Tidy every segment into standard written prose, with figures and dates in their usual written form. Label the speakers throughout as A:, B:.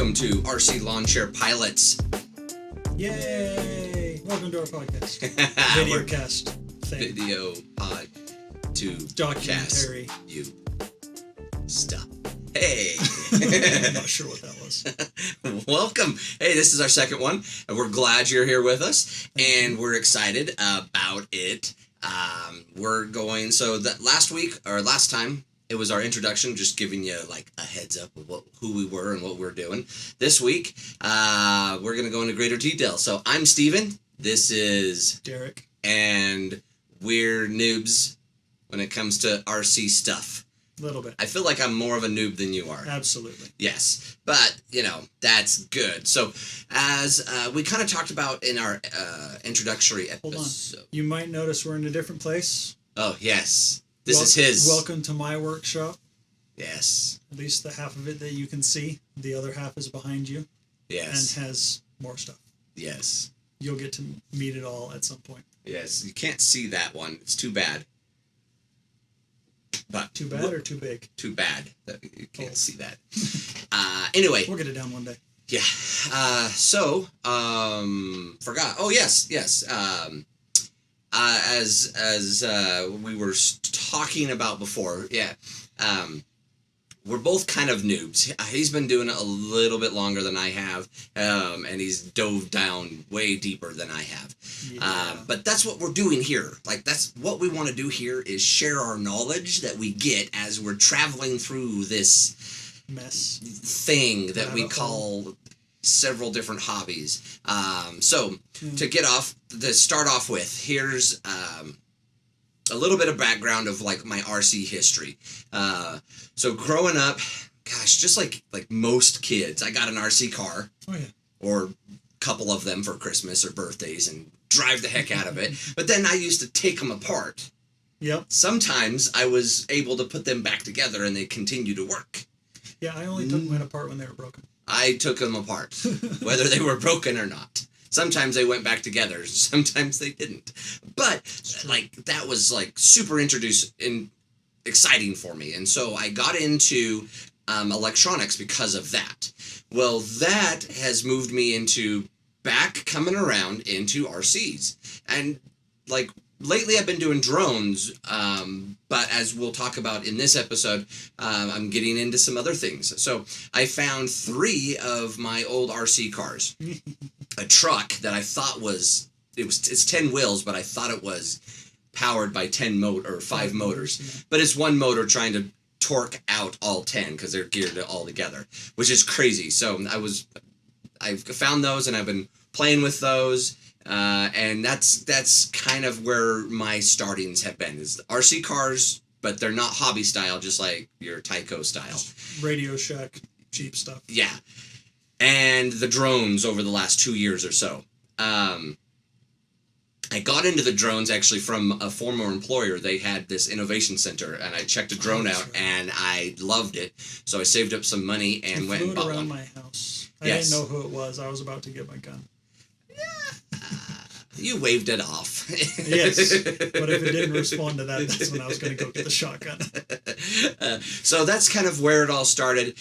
A: welcome to RC Lawn Chair Pilots.
B: Yay! Welcome to our podcast. Video cast thing.
A: Video pod to
B: Documentary.
A: cast you stuff. Hey!
B: I'm not sure what that was.
A: Welcome. Hey, this is our second one, and we're glad you're here with us, and we're excited about it. Last time, it was our introduction, just giving you like a heads up of who we were and what we're doing. This week, we're going to go into greater detail. So I'm Steven. This is
B: Derek. And
A: we're noobs when it comes to RC stuff.
B: A little bit.
A: I feel like I'm more of a noob than you are.
B: Absolutely.
A: Yes. But, that's good. So, as we kind of talked about in our introductory episode.
B: Hold on. You might notice we're in a different place.
A: Oh, yes. This is his.
B: Welcome to my workshop.
A: Yes.
B: At least the half of it that you can see. The other half is behind you.
A: Yes.
B: And has more stuff.
A: Yes.
B: You'll get to meet it all at some point.
A: Yes. You can't see that one. It's too bad. But
B: too bad or too big?
A: Too bad that you can't see that. Anyway.
B: We'll get it down one day.
A: Yeah. Forgot. Oh, yes. As we were talking about before, we're both kind of noobs. He's been doing it a little bit longer than I have, and he's dove down way deeper than I have. Yeah. But that's what we're doing here. Like, that's what we want to do here is share our knowledge that we get as we're traveling through this
B: mess
A: thing that we call several different hobbies. To start off with, here's a little bit of background of like my RC history. So growing up, gosh, just like most kids, I got an RC car.
B: Oh yeah.
A: Or a couple of them for Christmas or birthdays and drive the heck out of it. But then I used to take them apart.
B: Yep.
A: Sometimes I was able to put them back together and they continue to work.
B: Yeah, I only took mine apart when they were broken. I
A: took them apart, whether they were broken or not. Sometimes they went back together. Sometimes they didn't. But that was super exciting for me. And so I got into electronics because of that. Well, that has moved me coming around into RCs. And lately I've been doing drones, but as we'll talk about in this episode, I'm getting into some other things. So I found 3 of my old RC cars. A truck that I thought it's 10 wheels, but I thought it was powered by 5 motors. Yeah. But it's one motor trying to torque out all 10 because they're geared all together, which is crazy. So I found those and I've been playing with those. And that's kind of where my startings have been, is RC cars, but they're not hobby style, just like your Tyco style.
B: Radio Shack, cheap stuff.
A: Yeah. And the drones over the last 2 years or so. I got into the drones actually from a former employer. They had this innovation center, and I checked a drone out, and I loved it. So I saved up some money and went and bought one.
B: Flew it around my house. I didn't know who it was. I was about to get my gun.
A: You waved it off.
B: Yes, but if it didn't respond to that, that's when I was going to go get the shotgun.
A: So that's kind of where it all started.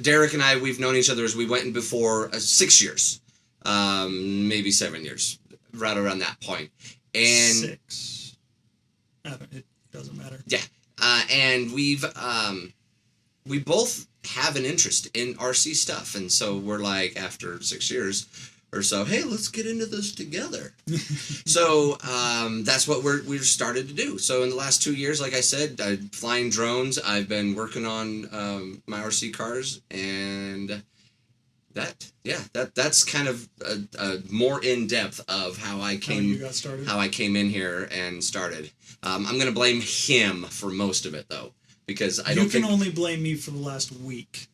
A: Derek and I, we've known each other as we went in before 6 years, maybe 7 years, right around that point. And
B: 6. It doesn't matter.
A: Yeah, and we both have an interest in RC stuff, and so we're like, after 6 years or so, hey, let's get into this together. So that's what we've started to do. So in the last 2 years, like I said, flying drones. I've been working on my RC cars, and that's kind of a more in depth of how I came in here and started. I'm gonna blame him for most of it though, because
B: you can only blame me for the last week.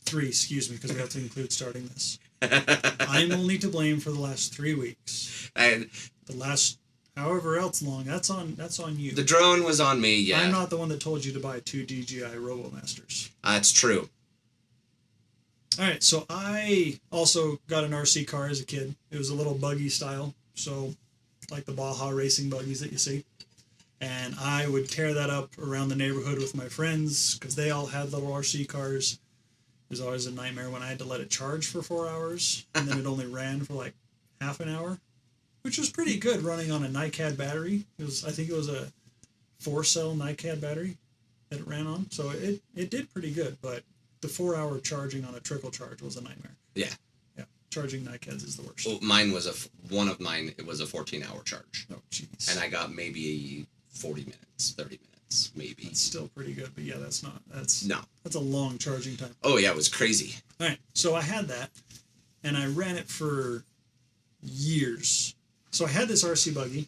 A: 3,
B: excuse me, because we have to include starting this. I'm only to blame for the last 3 weeks.
A: And
B: the last however else long, that's on you.
A: The drone was on me, yeah.
B: I'm not the one that told you to buy 2 DJI RoboMasters.
A: That's true.
B: Alright, so I also got an RC car as a kid. It was a little buggy style, so like the Baja racing buggies that you see. And I would tear that up around the neighborhood with my friends because they all had little RC cars. was always a nightmare when I had to let it charge for 4 hours, and then it only ran for like half an hour, which was pretty good running on a NiCad battery. I think it was a 4-cell NiCad battery that it ran on, so it did pretty good. But the 4-hour charging on a trickle charge was a nightmare.
A: Yeah.
B: Yeah, charging NiCads is the worst.
A: Well, mine was one of mine. It was a 14-hour charge.
B: Oh, jeez.
A: And I got maybe 40 minutes, 30 minutes, maybe.
B: That's still pretty good, but yeah, that's
A: No.
B: That's a long charging time.
A: Oh yeah, it was crazy.
B: All right, so I had that, and I ran it for years. So I had this RC buggy,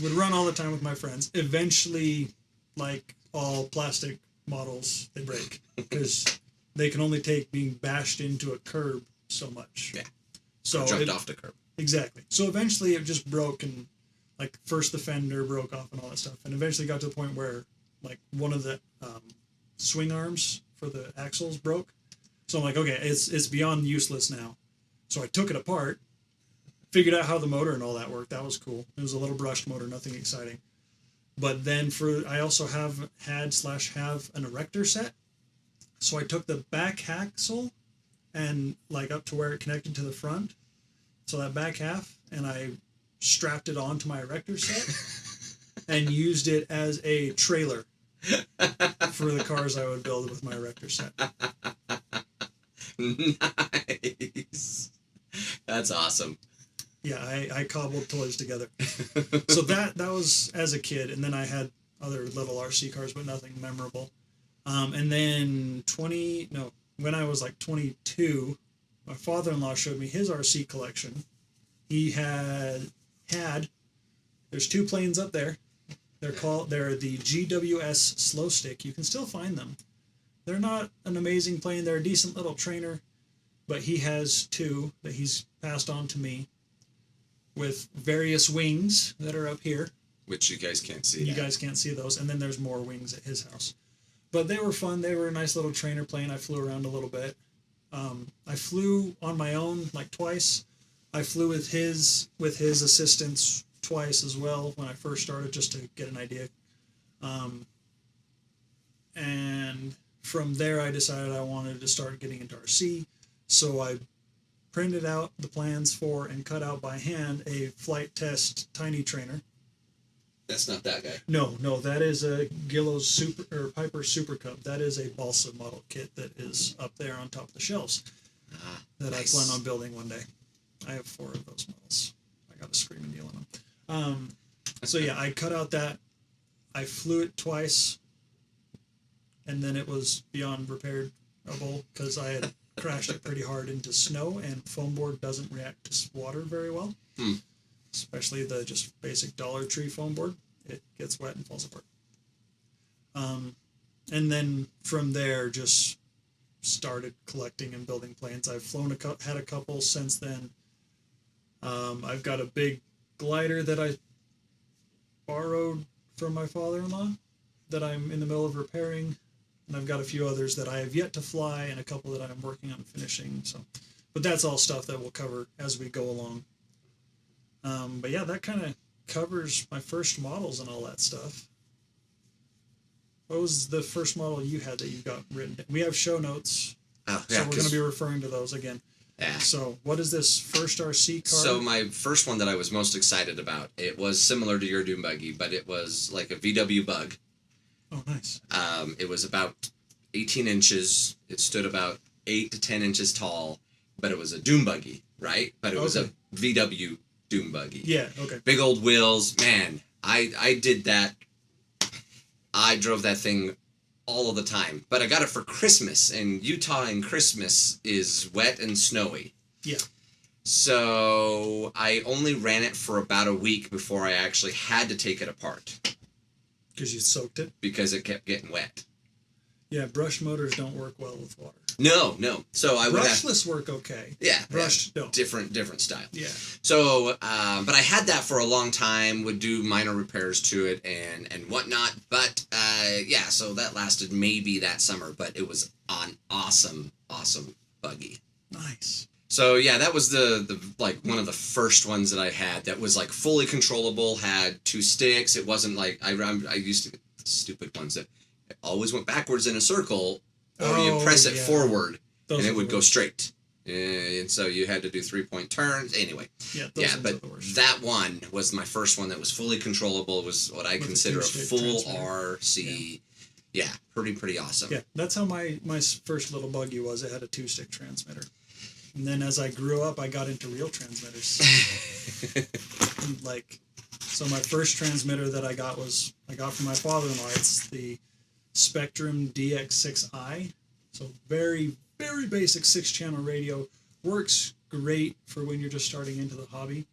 B: would run all the time with my friends. Eventually, like all plastic models, they break because they can only take being bashed into a curb so much.
A: Yeah.
B: So
A: jumped off the curb.
B: Exactly. So eventually it just broke, and like first the fender broke off and all that stuff, and eventually got to the point where like one of the swing arms for the axles broke. So I'm like, okay, it's beyond useless now. So I took it apart, figured out how the motor and all that worked. That was cool. It was a little brushed motor, nothing exciting. But then I also have an erector set. So I took the back axle and like up to where it connected to the front. So that back half, and I strapped it onto my erector set and used it as a trailer for the cars I would build with my erector set.
A: Nice. That's awesome.
B: Yeah, I cobbled toys together. So that was as a kid, and then I had other little RC cars, but nothing memorable. And then when I was like 22, my father-in-law showed me his RC collection. He had there's 2 planes up there. They're the GWS Slow Stick. You can still find them. They're not an amazing plane. They're a decent little trainer, but he has 2 that he's passed on to me with various wings that are up here.
A: Which you guys can't see.
B: You guys can't see those. And then there's more wings at his house. But they were fun. They were a nice little trainer plane. I flew around a little bit. I flew on my own like twice. I flew with his assistants twice as well when I first started, just to get an idea. And from there, I decided I wanted to start getting into RC. So I printed out the plans for and cut out by hand a flight test tiny trainer.
A: That's not that guy.
B: No, that is a Gillows Piper Super Cub. That is a balsa model kit that is up there on top of the shelves that nice. I plan on building one day. I have 4 of those models. I got a screaming deal on them. So yeah, I cut out that. I flew it twice, and then it was beyond repairable because I had crashed it pretty hard into snow, and foam board doesn't react to water very well. Especially the just basic Dollar Tree foam board. It gets wet and falls apart. And then from there, just started collecting and building planes. I've had a couple since then. I've got a big glider that I borrowed from my father-in-law that I'm in the middle of repairing. And I've got a few others that I have yet to fly, and a couple that I'm working on finishing. But that's all stuff that we'll cover as we go along. But yeah, that kind of covers my first models and all that stuff. What was the first model you had that you got written down? We have show notes, so we're going to be referring to those again.
A: Yeah.
B: So what is this first RC car?
A: So my first one that I was most excited about, it was similar to your Doom Buggy, but it was like a VW Bug.
B: Oh, nice.
A: It was about 18 inches. It stood about 8 to 10 inches tall, but it was a Doom Buggy, right? But it was a VW Doom Buggy.
B: Yeah, okay.
A: Big old wheels. Man, I did that. I drove that thing all of the time. But I got it for Christmas, and Utah in Christmas is wet and snowy.
B: Yeah.
A: So I only ran it for about a week before I actually had to take it apart.
B: Because you soaked it?
A: Because it kept getting wet.
B: Yeah, brushed motors don't work well with water.
A: No. So I would
B: brushless work okay.
A: Yeah.
B: Brushed don't.
A: Different style.
B: Yeah.
A: So, but I had that for a long time. Would do minor repairs to it and whatnot. But yeah, so that lasted maybe that summer. But it was an awesome buggy.
B: Nice.
A: So yeah, that was the like one of the first ones that I had that was like fully controllable. Had 2 sticks. It wasn't like I used to get the stupid ones that always went backwards in a circle, or you press it forward. and it would go straight. And so you had to do 3-point turns. Anyway, but that one was my first one that was fully controllable. It was what I consider a full RC. Yeah, pretty awesome.
B: Yeah, that's how my first little buggy was. It had a 2-stick transmitter. And then as I grew up, I got into real transmitters. So my first transmitter that I got from my father-in-law. It's the Spectrum DX6i. So very, very basic 6-channel radio. Works great for when you're just starting into the hobby.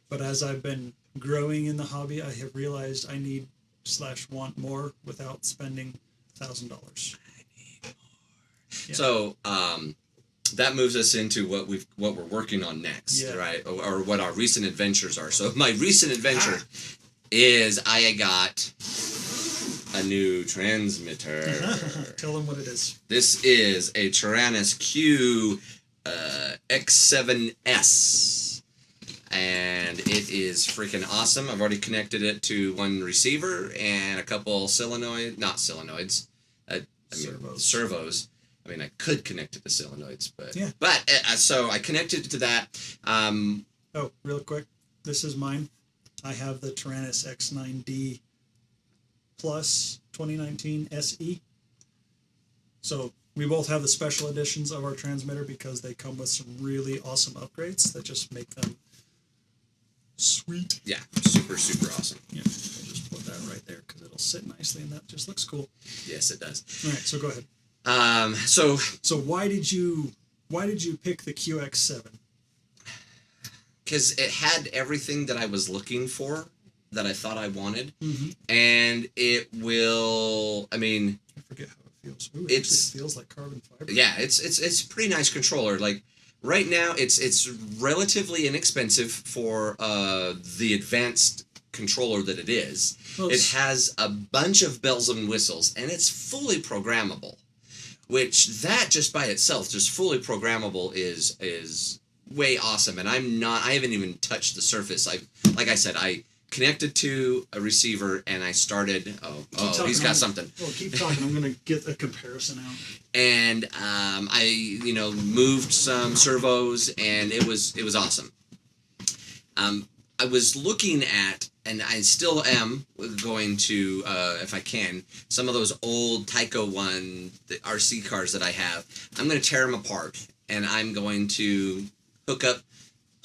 B: But as I've been growing in the hobby, I have realized I need / want more without spending $1,000. I need more.
A: Yeah. So that moves us into what we're working on next, right? Or what our recent adventures are. So my recent adventure is I got a new transmitter.
B: Tell them what it is.
A: This is a TARANIS Q X7S. And it is freaking awesome. I've already connected it to one receiver and a couple servos. I mean, I could connect it to solenoids, but so I connected it to that.
B: Real quick, this is mine. I have the TARANIS X9D Plus 2019 SE. So we both have the special editions of our transmitter because they come with some really awesome upgrades that just make them sweet.
A: Yeah, super awesome.
B: Yeah, I'll just put that right there because it'll sit nicely and that just looks cool.
A: Yes, it does.
B: All right, so go ahead.
A: So
B: why did you pick the QX7?
A: Because it had everything that I was looking for, that I thought I wanted, and it will. I mean,
B: I forget how it feels. Ooh, it feels like carbon fiber.
A: Yeah, it's a pretty nice controller. Like right now, it's relatively inexpensive for the advanced controller that it is. Well, it has a bunch of bells and whistles, and it's fully programmable. Which that just by itself, just fully programmable, is way awesome. And I haven't even touched the surface. Like I said, I connected to a receiver and I started. He's got something.
B: Oh, keep talking. I'm gonna get a comparison out.
A: And I moved some servos and it was awesome. I was looking at, and I still am going to, if I can, some of those old Tyco the RC cars that I have. I'm going to tear them apart, and I'm going to hook up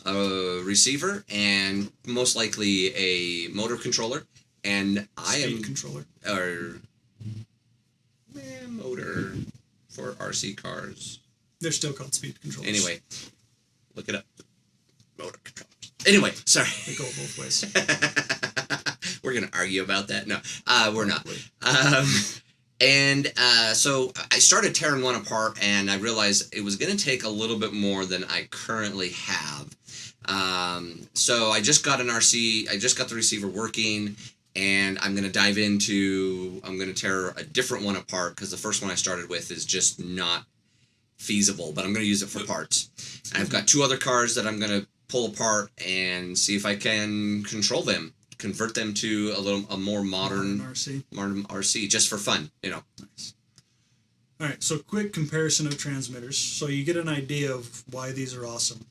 A: a receiver and most likely a motor controller, and
B: speed controller
A: or motor for RC cars.
B: They're still called speed controllers.
A: Anyway, look it up. Motor controllers. Anyway, sorry.
B: They go both ways.
A: We're going to argue about that? No, we're not. So I started tearing one apart, and I realized it was going to take a little bit more than I currently have. So I just got an RC. I just got the receiver working, and I'm going to I'm going to tear a different one apart because the first one I started with is just not feasible, but I'm going to use it for parts. And I've got 2 other cars that I'm going to pull apart and see if I can control them, convert them to a more modern RC, just for fun,
B: Nice. All right, so quick comparison of transmitters, so you get an idea of why these are awesome.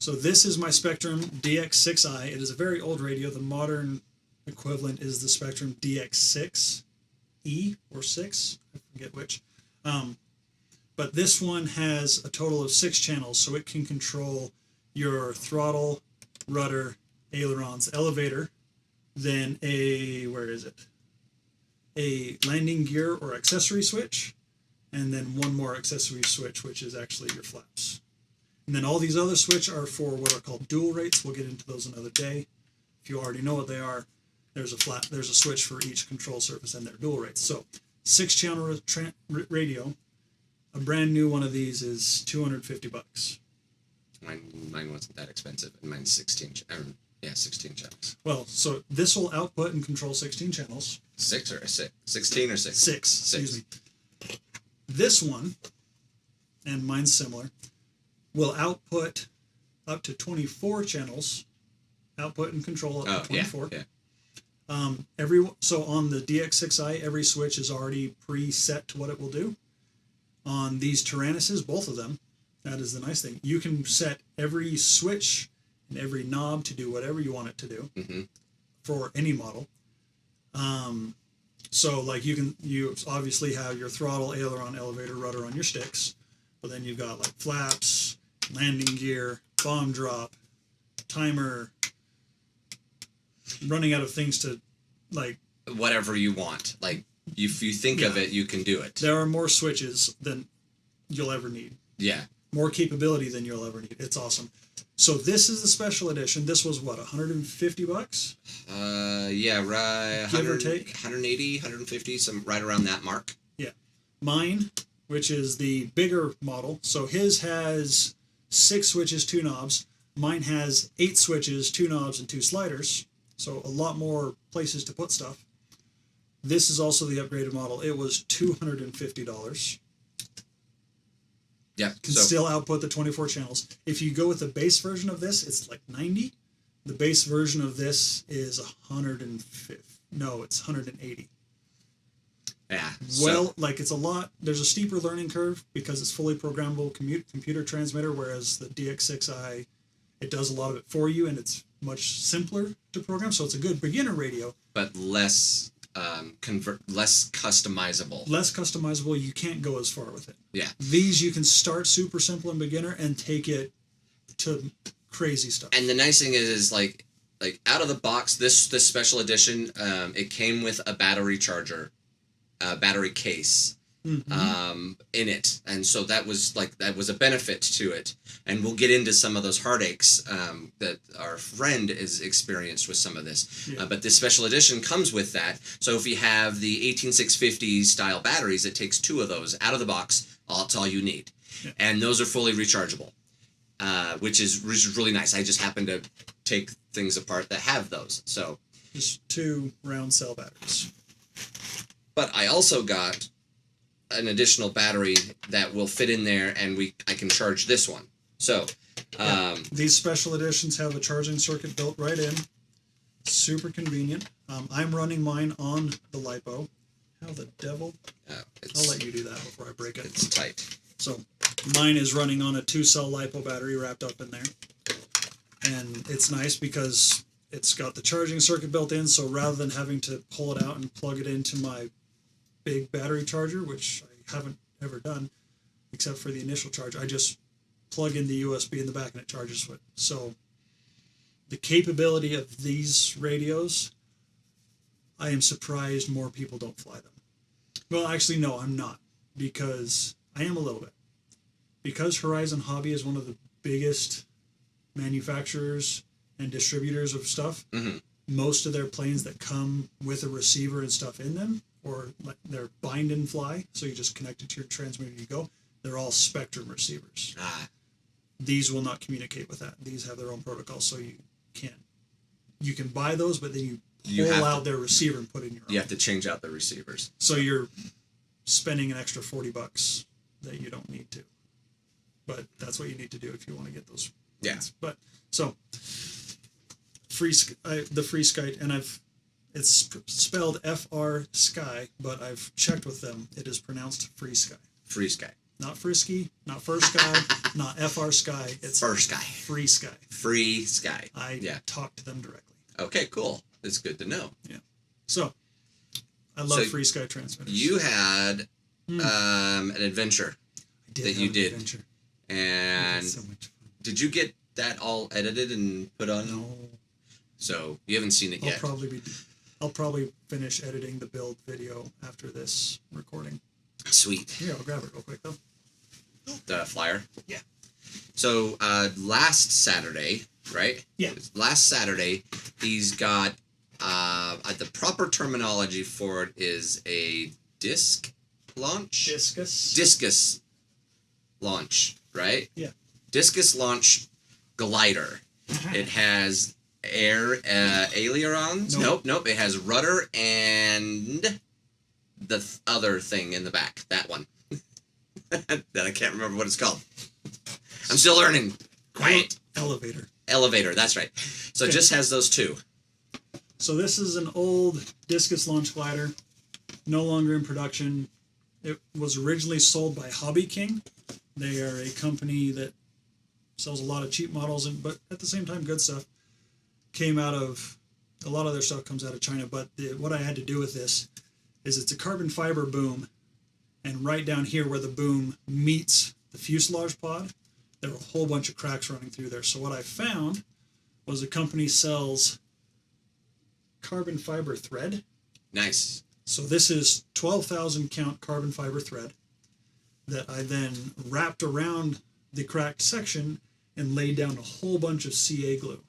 B: So this is my Spectrum DX6i. It is a very old radio. The modern equivalent is the Spectrum DX6E or 6, I forget which. But this one has a total of 6 channels, so it can control your throttle, rudder, ailerons, elevator, then a landing gear or accessory switch, and then one more accessory switch, which is actually your flaps. And then all these other switches are for what are called dual rates. We'll get into those another day. If you already know what they are, there's a switch for each control surface and their dual rates. So 6-channel radio, a brand new one of these is $250.
A: Mine wasn't that expensive, and mine's 16 channels.
B: Well, so this will output and control 16 channels.
A: 6 or 6? 16 or 6?
B: 6, excuse me. This one, and mine's similar, will output up to 24 channels, output and control up to 24.
A: Yeah.
B: So on the DX6i, every switch is already preset to what it will do. On these TARANISes, both of them, that is the nice thing. You can set every switch and every knob to do whatever you want it to do for any model. So like you obviously have your throttle, aileron, elevator, rudder on your sticks, but then you've got like flaps, landing gear, bomb drop, timer, running out of things to like
A: whatever you want. Like if you think of it, you can do it.
B: There are more switches than you'll ever need.
A: Yeah.
B: More capability than you'll ever need. It's awesome. So this is the special edition. This was what, $150?
A: Yeah, right.
B: Give or take.
A: 180, 150, some right around that mark.
B: Yeah. Mine, which is the bigger model. So his has 6 switches, 2 knobs. Mine has 8 switches, 2 knobs, and 2 sliders. So a lot more places to put stuff. This is also the upgraded model. It was $250.
A: Yeah.
B: Can still output the 24 channels. If you go with the base version of this, it's like 90. The base version of this is 150. No, it's 180.
A: Yeah.
B: Well, like it's a lot. There's a steeper learning curve because it's fully programmable computer transmitter, whereas the DX6i, it does a lot of it for you, and it's much simpler to program. So it's a good beginner radio,
A: but less less customizable.
B: Less customizable. You can't go as far with it.
A: Yeah.
B: These you can start super simple and beginner and take it to crazy stuff.
A: And the nice thing is like out of the box, this special edition, it came with a battery charger, battery case, in it, and so that was a benefit to it. And we'll get into some of those heartaches that our friend is experienced with some of this.
B: Yeah.
A: But this special edition comes with that. So if you have the 18650 style batteries, it takes 2 of those out of the box. That's all you need.
B: Yeah.
A: And those are fully rechargeable, which is really nice. I just happen to take things apart that have those. So
B: just 2 round cell batteries.
A: But I also got an additional battery that will fit in there, and I can charge this one. So,
B: these special editions have a charging circuit built right in. Super convenient. I'm running mine on the LiPo. How the devil? I'll let you do that before I break it.
A: It's tight.
B: So, mine is running on a 2-cell LiPo battery wrapped up in there. And it's nice because it's got the charging circuit built in, so rather than having to pull it out and plug it into my big battery charger, which I haven't ever done, except for the initial charge, I just plug in the USB in the back and it charges it. So the capability of these radios, I am surprised more people don't fly them. Well, actually, no, I'm not, because I am a little bit. Because Horizon Hobby is one of the biggest manufacturers and distributors of stuff, most of their planes that come with a receiver and stuff in them, or they're bind and fly, so you just connect it to your transmitter and you go, they're all Spectrum receivers. These will not communicate with that. These have their own protocol, so you can buy those, but then you pull out their receiver and put in your own.
A: You have to change out the receivers.
B: So you're spending an extra $40 that you don't need to. But that's what you need to do if you want to get those.
A: Yeah.
B: Plans. But so the FrSky, and it's spelled FrSky, but I've checked with them. It is pronounced FrSky.
A: FrSky.
B: Not Frisky, not FrSky, not FrSky. It's
A: FrSky.
B: FrSky.
A: FrSky.
B: I talked to them directly.
A: Okay, cool. It's good to know.
B: Yeah. So I love FrSky Transmitters.
A: You had an adventure that you did.
B: Adventure.
A: And
B: so much fun.
A: Did you get that all edited and put on?
B: No.
A: So you haven't seen it yet.
B: I'll probably finish editing the build video after this recording.
A: Sweet.
B: Here, I'll grab it real quick though.
A: The flyer?
B: Yeah.
A: So last Saturday, right?
B: Yeah.
A: Last Saturday, he's got the proper terminology for it is a disc launch? Discus launch, right?
B: Yeah.
A: Discus launch glider. It has ailerons. Nope. It has rudder and the other thing in the back. That one. That I can't remember what it's called. I'm still learning. Quiet. Elevator. That's right. So it just has those 2.
B: So this is an old discus launch glider, no longer in production. It was originally sold by Hobby King. They are a company that sells a lot of cheap models, but at the same time, good stuff. A lot of their stuff comes out of China, but what I had to do with this is it's a carbon fiber boom, and right down here where the boom meets the fuselage pod, there are a whole bunch of cracks running through there. So what I found was a company sells carbon fiber thread.
A: Nice.
B: So this is 12,000 count carbon fiber thread that I then wrapped around the cracked section and laid down a whole bunch of CA glue.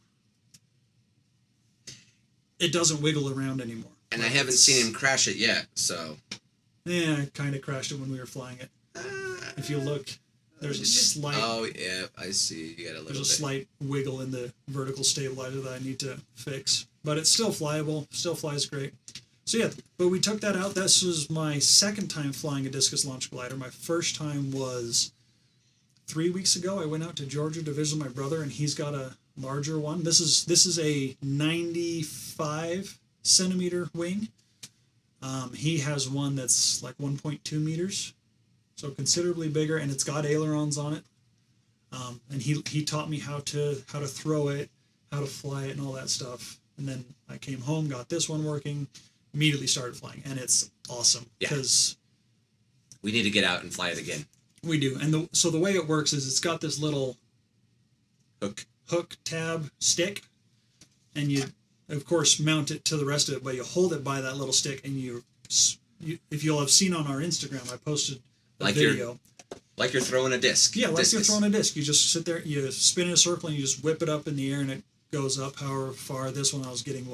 B: It doesn't wiggle around anymore.
A: And I haven't seen him crash it yet, so...
B: Yeah, I kind of crashed it when we were flying it. If you look, there's a slight...
A: Oh, yeah, I see. You got a little bit.
B: There's a slight wiggle in the vertical stabilizer that I need to fix. But it's still flyable. Still flies great. So yeah, but we took that out. This was my second time flying a discus launch glider. My first time was 3 weeks ago. I went out to Georgia to visit my brother, and he's got a larger one. This is a 95 centimeter wing. He has one that's like 1.2 meters, so considerably bigger, and it's got ailerons on it. And he taught me how to throw it, how to fly it, and all that stuff. And then I came home, got this one working, immediately started flying, and it's awesome because
A: we need to get out and fly it again.
B: We do, and so the way it works is it's got this little hook tab stick, and you of course mount it to the rest of it, but you hold it by that little stick, and you if you'll have seen on our Instagram, I posted a video.
A: Like you're throwing a disc.
B: Yeah, like you're throwing a disc. You just sit there, you spin in a circle, and you just whip it up in the air, and it goes up however far. This one I was getting,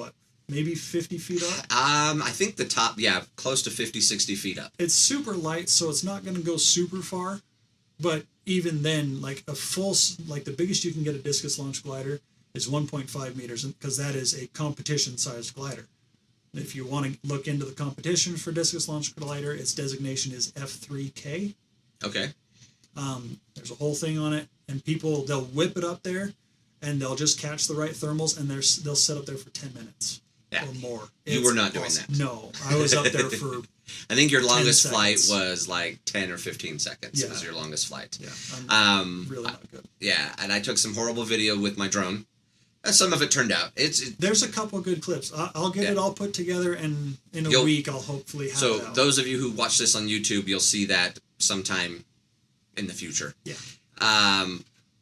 B: maybe 50 feet up?
A: I think the top, close to 50, 60 feet up.
B: It's super light, so it's not going to go super far. But even then, like the biggest you can get a discus launch glider is 1.5 meters, because that is a competition-sized glider. If you want to look into the competition for discus launch glider, its designation is F3K.
A: Okay.
B: There's a whole thing on it, and they'll whip it up there, and they'll just catch the right thermals, and they'll sit up there for 10 minutes or more.
A: You were not doing that.
B: No, I was up there for
A: I think your longest flight was like 10 or 15 seconds.
B: Yeah.
A: Was your longest flight.
B: Yeah, I'm really not good.
A: Yeah, and I took some horrible video with my drone. Some of it turned out.
B: There's a couple good clips. I'll get it all put together, and in a week I'll hopefully have it out. So
A: those of you who watch this on YouTube, you'll see that sometime in the future.
B: Yeah.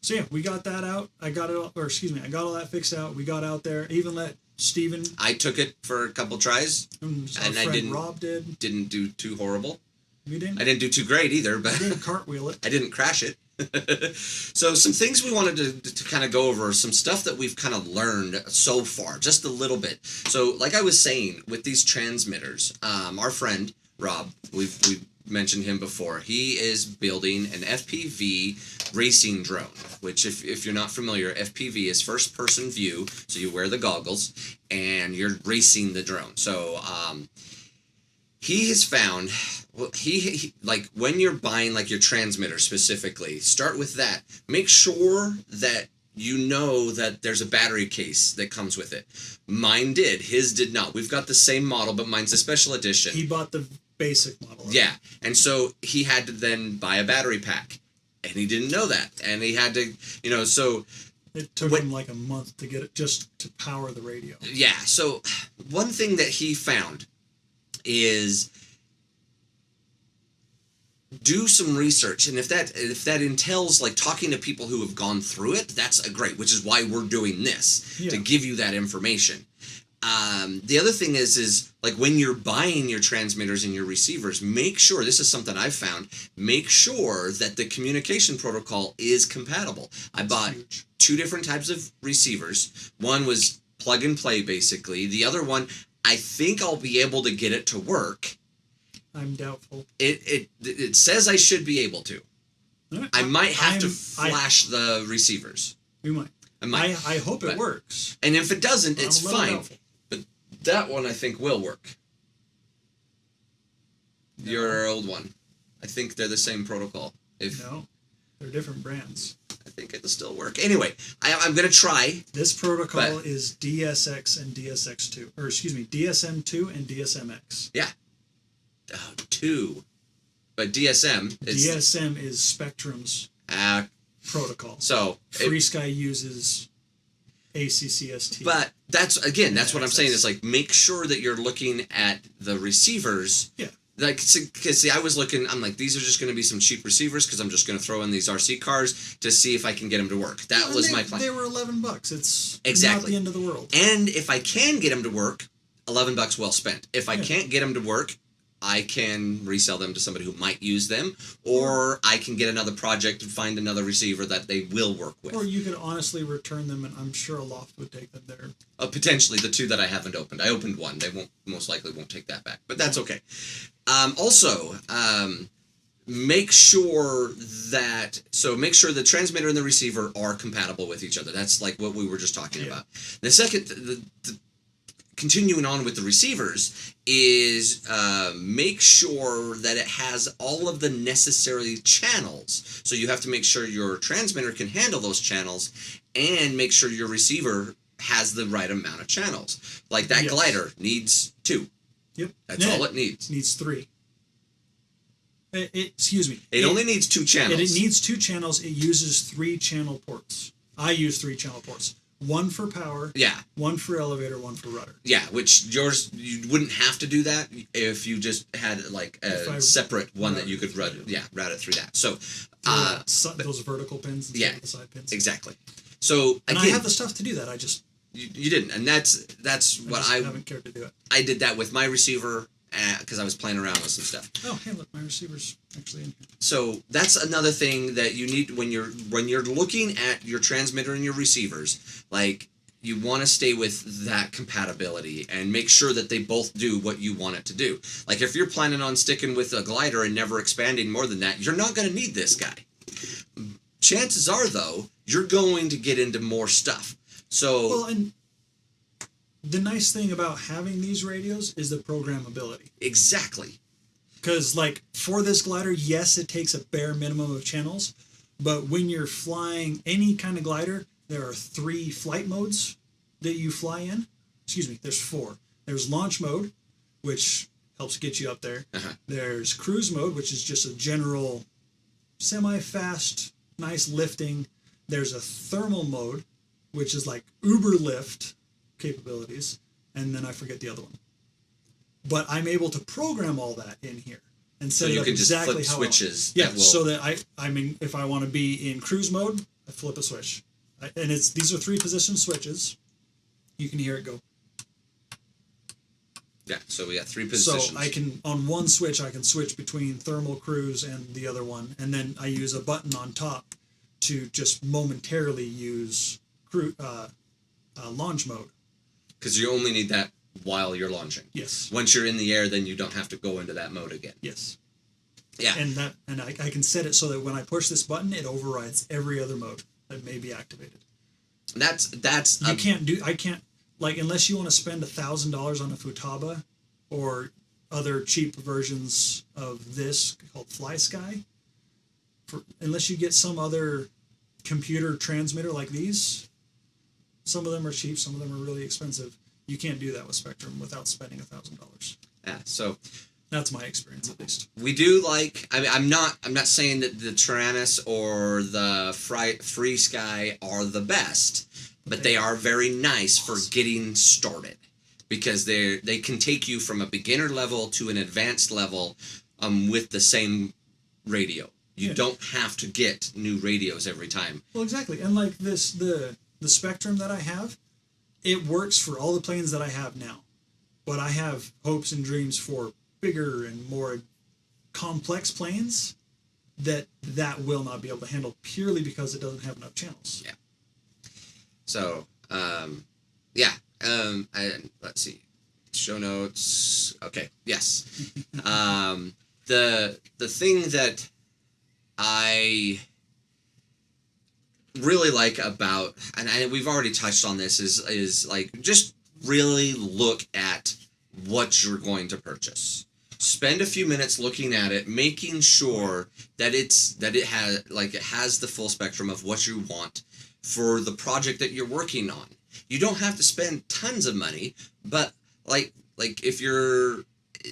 B: So yeah, we got that out. I got all that fixed out. We got out there. Even let Steven...
A: I took it for a couple tries,
B: and I didn't. Rob
A: didn't do too horrible.
B: You didn't?
A: I didn't do too great either, but...
B: I didn't cartwheel it.
A: I didn't crash it. So some things we wanted to kind of go over, some stuff that we've kind of learned so far, just a little bit. So like I was saying, with these transmitters, our friend, Rob, we've mentioned him before, he is building an FPV racing drone, which if you're not familiar, FPV is first person view, so you wear the goggles and you're racing the drone. So he has found, well, he like when you're buying like your transmitter specifically, start with that. Make sure that you know that there's a battery case that comes with it. Mine did. His did not. We've got the same model, but mine's a special edition.
B: He bought the basic model.
A: Yeah, and so he had to then buy a battery pack, and he didn't know that, and he had to, so...
B: It took him like a month to get it just to power the radio.
A: Yeah, so one thing that he found is do some research, and if that entails like talking to people who have gone through it, that's great, which is why we're doing this, to give you that information. The other thing is like when you're buying your transmitters and your receivers, make sure, this is something I've found, make sure that the communication protocol is compatible. I bought two different types of receivers. One was plug and play basically. The other one, I think I'll be able to get it to work.
B: I'm doubtful.
A: It says I should be able to. I might have to flash the receivers.
B: We might. I hope it works.
A: And if it doesn't, it's fine. Doubtful. But that one I think will work. No. Your old one. I think they're the same protocol.
B: No, they're different brands.
A: I think it'll still work. Anyway, I'm going to try.
B: This protocol is DSX and DSX2. Or excuse me, DSM2 and DSMX.
A: Yeah. Oh, 2. but DSM is
B: DSM is Spectrum's protocol.
A: So
B: FrSky uses ACCST.
A: But that's what I'm saying is like make sure that you're looking at the receivers.
B: Yeah.
A: Like, because see, I was looking, I'm like, these are just going to be some cheap receivers because I'm just going to throw in these RC cars to see if I can get them to work. That was my plan.
B: They were $11. It's
A: exactly
B: not the end of the world.
A: And if I can get them to work, $11 well spent. If I can't get them to work, I can resell them to somebody who might use them, or I can get another project and find another receiver that they will work with.
B: Or you could honestly return them, and I'm sure a loft would take them there.
A: Potentially, the 2 that I haven't opened. I opened 1. They most likely won't take that back, but that's okay. Also, make sure the transmitter and the receiver are compatible with each other. That's like what we were just talking about. The second, the continuing on with the receivers is make sure that it has all of the necessary channels. So you have to make sure your transmitter can handle those channels and make sure your receiver has the right amount of channels. Like that glider needs 2.
B: Yep.
A: That's all it needs.
B: It needs 3. Excuse me.
A: It only needs 2 channels.
B: It needs 2 channels. It uses 3 channel ports. I use 3 channel ports. 1 for power. Yeah. 1 for elevator. 1 for rudder.
A: Yeah, which yours you wouldn't have to do that if you just had like a separate one that you could route it through that. So
B: those vertical pins instead of the side pins.
A: Exactly. So
B: and I have the stuff to do that. I just
A: you didn't, and that's what I
B: haven't cared to do it.
A: I did that with my receiver because I was playing around with some stuff.
B: Oh, hey, look, my receiver's actually in here.
A: So that's another thing that you need when you're looking at your transmitter and your receivers. Like you want to stay with that compatibility and make sure that they both do what you want it to do. Like if you're planning on sticking with a glider and never expanding more than that, you're not going to need this guy. Chances are, though, you're going to get into more stuff. So
B: well, and the nice thing about having these radios is the programmability.
A: Exactly.
B: Because, like, for this glider, yes, it takes a bare minimum of channels, but when you're flying any kind of glider, there are 3 flight modes that you fly in. Excuse me, there's 4. There's launch mode, which helps get you up there. Uh-huh. There's cruise mode, which is just a general semi-fast, nice lifting. There's a thermal mode, which is like uber lift capabilities, and then I forget the other one. But I'm able to program all that in here and set it up exactly
A: how switches.
B: So that I mean, if I want to be in cruise mode, I flip a switch, and these are 3 position switches. You can hear it go.
A: Yeah, so we got 3 positions.
B: So I can on one switch I can switch between thermal, cruise, and the other one, and then I use a button on top to just momentarily use launch mode.
A: Because you only need that while you're launching.
B: Yes.
A: Once you're in the air, then you don't have to go into that mode again.
B: Yes.
A: Yeah.
B: And I can set it so that when I push this button, it overrides every other mode that may be activated. I can't like unless you want to spend $1,000 on a Futaba or other cheap versions of this called FrSky. Unless you get some other computer transmitter like these, some of them are cheap, some of them are really expensive. You can't do that with Spectrum without spending $1,000.
A: Yeah, so
B: that's my experience at least.
A: We do like. I mean, I'm not saying that the TARANIS or the FrSky are the best, but they are very nice for getting started because they can take you from a beginner level to an advanced level with the same radio. You don't have to get new radios every time.
B: Well, exactly. And like this, the Spectrum that I have, it works for all the planes that I have now. But I have hopes and dreams for bigger and more complex planes that will not be able to handle purely because it doesn't have enough channels.
A: Yeah. So, let's see. Show notes. Okay. Yes. The thing that I really like about, and we've already touched on this, is like just really look at what you're going to purchase. Spend a few minutes looking at it, making sure that it has the full spectrum of what you want for the project that you're working on. You don't have to spend tons of money, but like if you're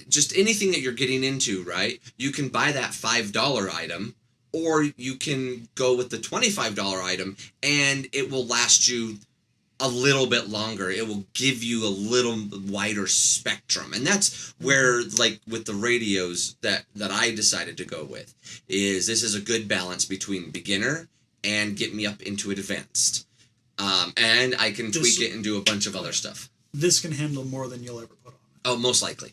A: just anything that you're getting into, right? You can buy that $5 item, or you can go with the $25 item, and it will last you a little bit longer. It will give you a little wider spectrum, and that's where, like with the radios that I decided to go with, is this is a good balance between beginner and get me up into advanced, and I can tweak it and do a bunch of other stuff.
B: This can handle more than you'll ever put on it.
A: Oh, most likely.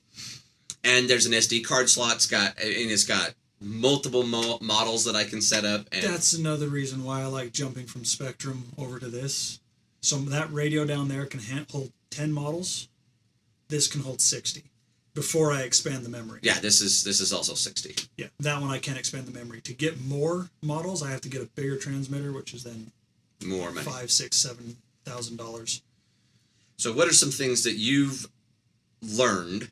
A: And there's an SD card slot. It's got multiple models that I can set up. And
B: that's another reason why I like jumping from Spectrum over to this. So that radio down there can hold 10 models. This can hold 60 before I expand the memory.
A: Yeah, this is also 60.
B: Yeah, that one I can't expand the memory. To get more models, I have to get a bigger transmitter, which is then
A: more money.
B: $5,000, $6,000, $7,000.
A: So what are some things that you've learned?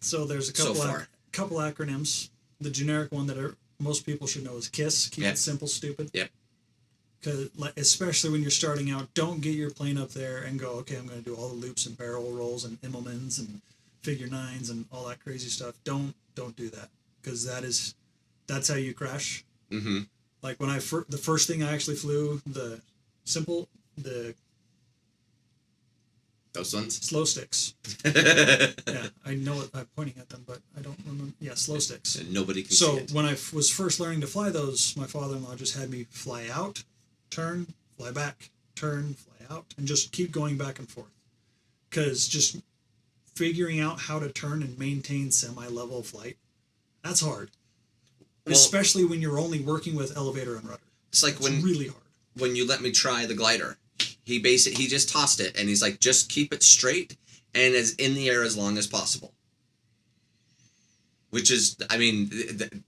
B: So there's a couple acronyms. The generic one that most people should know is KISS. Keep it simple, stupid.
A: Yep.
B: Because especially when you're starting out, don't get your plane up there and go, okay, I'm going to do all the loops and barrel rolls and Immelmans and figure nines and all that crazy stuff. Don't do that, because that's how you crash.
A: Mm-hmm.
B: Like when the first thing I actually flew,
A: those ones?
B: Slow sticks. Yeah, I know it. I'm pointing at them, but I don't remember. Yeah, slow sticks.
A: And nobody can see it.
B: So when I was first learning to fly those, my father-in-law just had me fly out, turn, fly back, turn, fly out, and just keep going back and forth. Because just figuring out how to turn and maintain semi-level flight, that's hard. Well, especially when you're only working with elevator and rudder.
A: It's like
B: really hard.
A: When you let me try the glider. He just tossed it, and he's like, just keep it straight and as in the air as long as possible. Which is, I mean,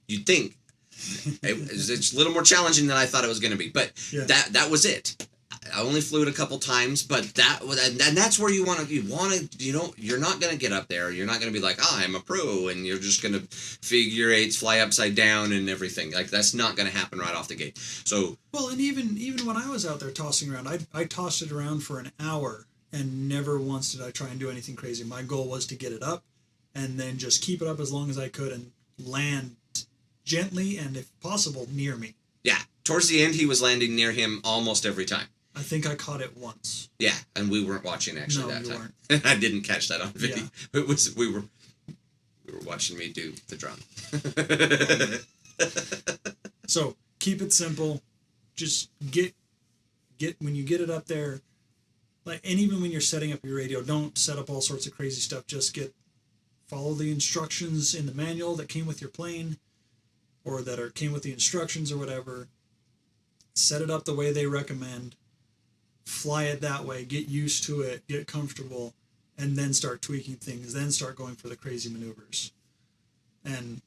A: you'd think it's a little more challenging than I thought it was going to be, but yeah. that was it. I only flew it a couple times, but and that's where you're not going to get up there. You're not going to be like, I'm a pro, and you're just going to figure eights, fly upside down and everything. Like, that's not going to happen right off the gate. So,
B: well, and even when I was out there tossing around, I tossed it around for an hour, and never once did I try and do anything crazy. My goal was to get it up and then just keep it up as long as I could and land gently and, if possible, near me.
A: Yeah. Towards the end, he was landing near him almost every time.
B: I think I caught it once.
A: Yeah, and we weren't watching actually that time. Weren't. I didn't catch that on video. Yeah. We were watching me do the drum.
B: So keep it simple. Just get when you get it up there, and even when you're setting up your radio, don't set up all sorts of crazy stuff. Just follow the instructions in the manual that came with your plane, or came with the instructions or whatever. Set it up the way they recommend. Fly it that way, get used to it, get comfortable, and then start tweaking things, then start going for the crazy maneuvers. And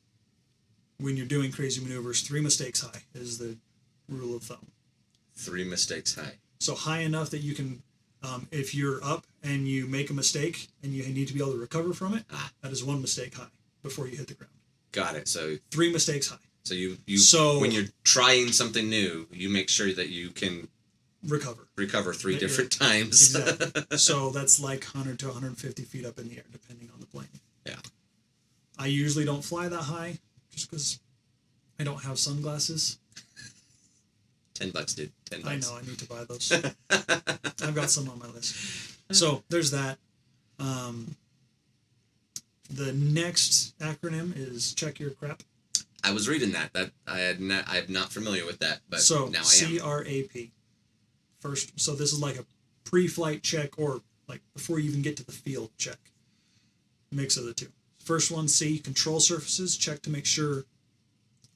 B: when you're doing crazy maneuvers, 3 mistakes high is the rule of thumb.
A: 3 mistakes high.
B: So high enough that you can, if you're up and you make a mistake and you need to be able to recover from it, that is 1 mistake high before you hit the ground.
A: Got it. So
B: 3 mistakes high.
A: So when you're trying something new, you make sure that you can recover 3 different times.
B: Exactly. So that's like 100 to 150 feet up in the air, depending on the plane.
A: Yeah.
B: I usually don't fly that high, just because I don't have sunglasses.
A: $10, dude. $10.
B: I know. I need to buy those. I've got some on my list. So there's that. The next acronym is check your crap.
A: I was reading that. I'm not familiar with that, but
B: so
A: now I am.
B: CRAP. First, so this is like a pre-flight check, or like before you even get to the field check. Mix of the two. First one, C, control surfaces. Check to make sure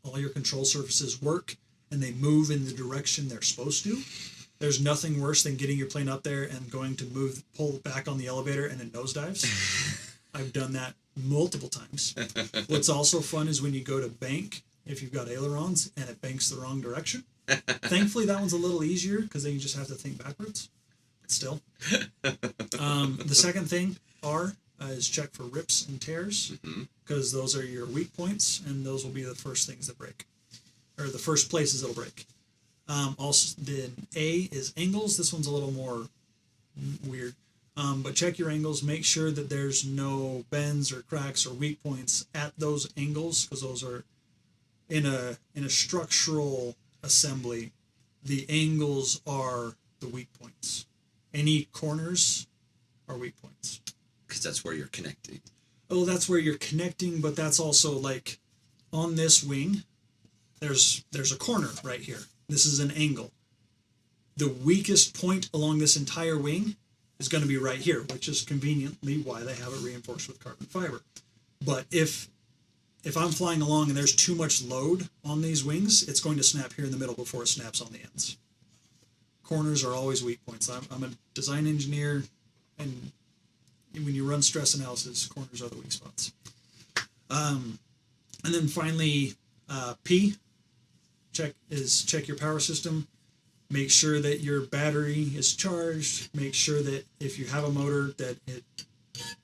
B: all your control surfaces work and they move in the direction they're supposed to. There's nothing worse than getting your plane up there and going to pull back on the elevator and it nosedives. I've done that multiple times. What's also fun is when you go to bank, if you've got ailerons, and it banks the wrong direction. Thankfully, that one's a little easier because then you just have to think backwards. But still. The second thing, R, is check for rips and tears, because those are your weak points, and those will be the first things that break, or the first places it'll break. Also, then A is angles. This one's a little more weird. But check your angles. Make sure that there's no bends or cracks or weak points at those angles, because those are in a structural assembly. The angles are the weak points. Any corners are weak points.
A: Because that's where you're connecting.
B: Oh, that's where you're connecting, but that's also like on this wing, there's a corner right here. This is an angle. The weakest point along this entire wing is going to be right here, which is conveniently why they have it reinforced with carbon fiber. But if I'm flying along and there's too much load on these wings, it's going to snap here in the middle before it snaps on the ends. Corners are always weak points. I'm a design engineer, and when you run stress analysis, corners are the weak spots. And then finally, P, check your power system. Make sure that your battery is charged. Make sure that if you have a motor that it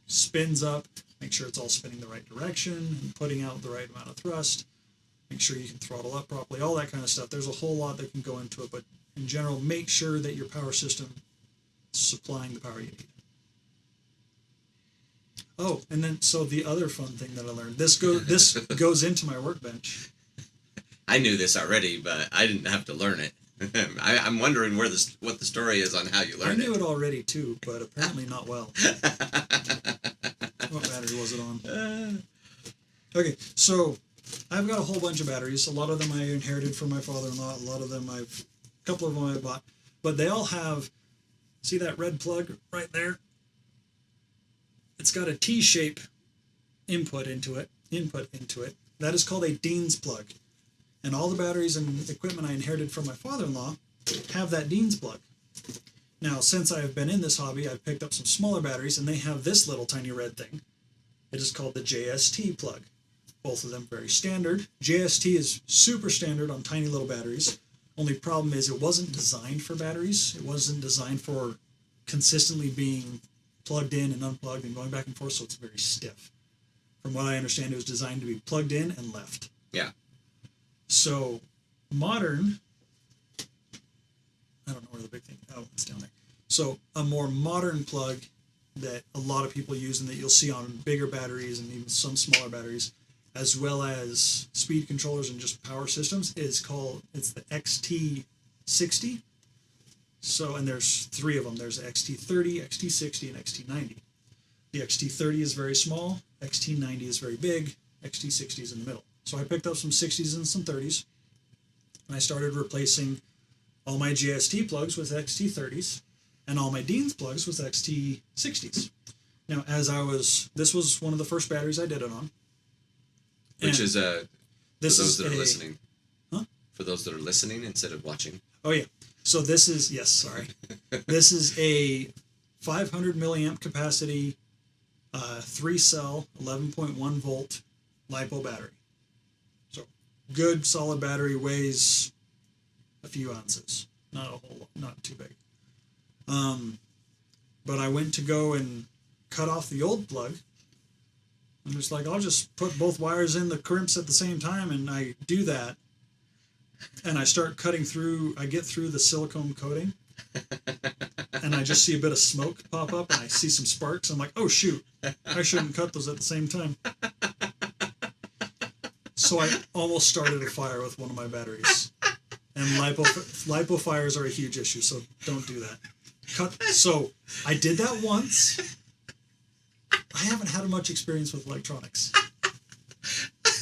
B: spins up, make sure it's all spinning the right direction and putting out the right amount of thrust. Make sure you can throttle up properly, all that kind of stuff. There's a whole lot that can go into it, but in general, make sure that your power system is supplying the power you need. Oh, and then so the other fun thing that I learned, this goes into my workbench.
A: I knew this already, but I didn't have to learn it. I'm wondering what the story is on how you learned it.
B: I knew it already too, but apparently not well. What battery was it on? Okay, so I've got a whole bunch of batteries. A lot of them I inherited from my father-in-law. A lot of them a couple of them I bought. But they all have, see that red plug right there? It's got a T-shape input into it. That is called a Dean's plug. And all the batteries and equipment I inherited from my father-in-law have that Dean's plug. Now, since I have been in this hobby, I've picked up some smaller batteries, and they have this little tiny red thing. It is called the JST plug. Both of them very standard. JST is super standard on tiny little batteries. Only problem is it wasn't designed for batteries. It wasn't designed for consistently being plugged in and unplugged and going back and forth, so it's very stiff. From what I understand, it was designed to be plugged in and left.
A: Yeah.
B: So, modern, I don't know where the big thing, oh, it's down there. So, a more modern plug that a lot of people use and that you'll see on bigger batteries and even some smaller batteries, as well as speed controllers and just power systems, it's the XT60. So, and there's three of them. There's XT30, XT60, and XT90. The XT30 is very small, XT90 is very big, XT60 is in the middle. So I picked up some 60s and some 30s, and I started replacing all my GST plugs with XT30s, and all my Dean's plugs with XT60s. Now, this was one of the first batteries I did it on.
A: Which is, for those that are listening.
B: Huh?
A: For those that are listening instead of watching.
B: Oh, yeah. So this is, yes, sorry. This is a 500 milliamp capacity, 3-cell, 11.1 volt LiPo battery. So good solid battery, weighs a few ounces, not a whole lot, not too big. But I went to go and cut off the old plug. I'm just like, I'll just put both wires in the crimps at the same time, and I do that. And I start cutting through, I get through the silicone coating, and I just see a bit of smoke pop up, and I see some sparks. I'm like, oh shoot, I shouldn't cut those at the same time. So I almost started a fire with one of my batteries. And LiPo fires are a huge issue, so don't do that. So I did that once. I haven't had much experience with electronics.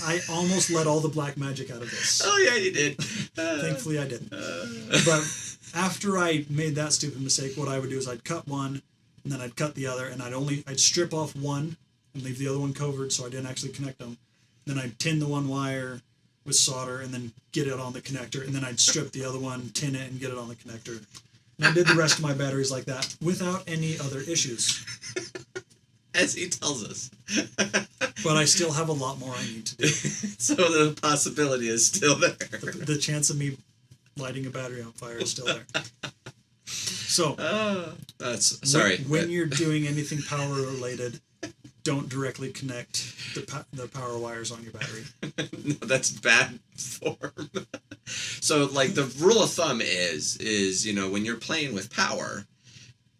B: I almost let all the black magic out of this.
A: Oh yeah, you did.
B: Thankfully I didn't. But after I made that stupid mistake, what I would do is I'd cut one, and then I'd cut the other, and I'd strip off one and leave the other one covered so I didn't actually connect them. Then I'd tin the one wire with solder and then get it on the connector, and then I'd strip the other one, tin it, and get it on the connector. And I did the rest of my batteries like that without any other issues.
A: As he tells us.
B: But I still have a lot more I need to do.
A: So the possibility is still there.
B: The chance of me lighting a battery on fire is still there. So,
A: sorry.
B: When you're doing anything power related, don't directly connect the power wires on your battery.
A: No, that's bad form. So, like, the rule of thumb is when you're playing with power,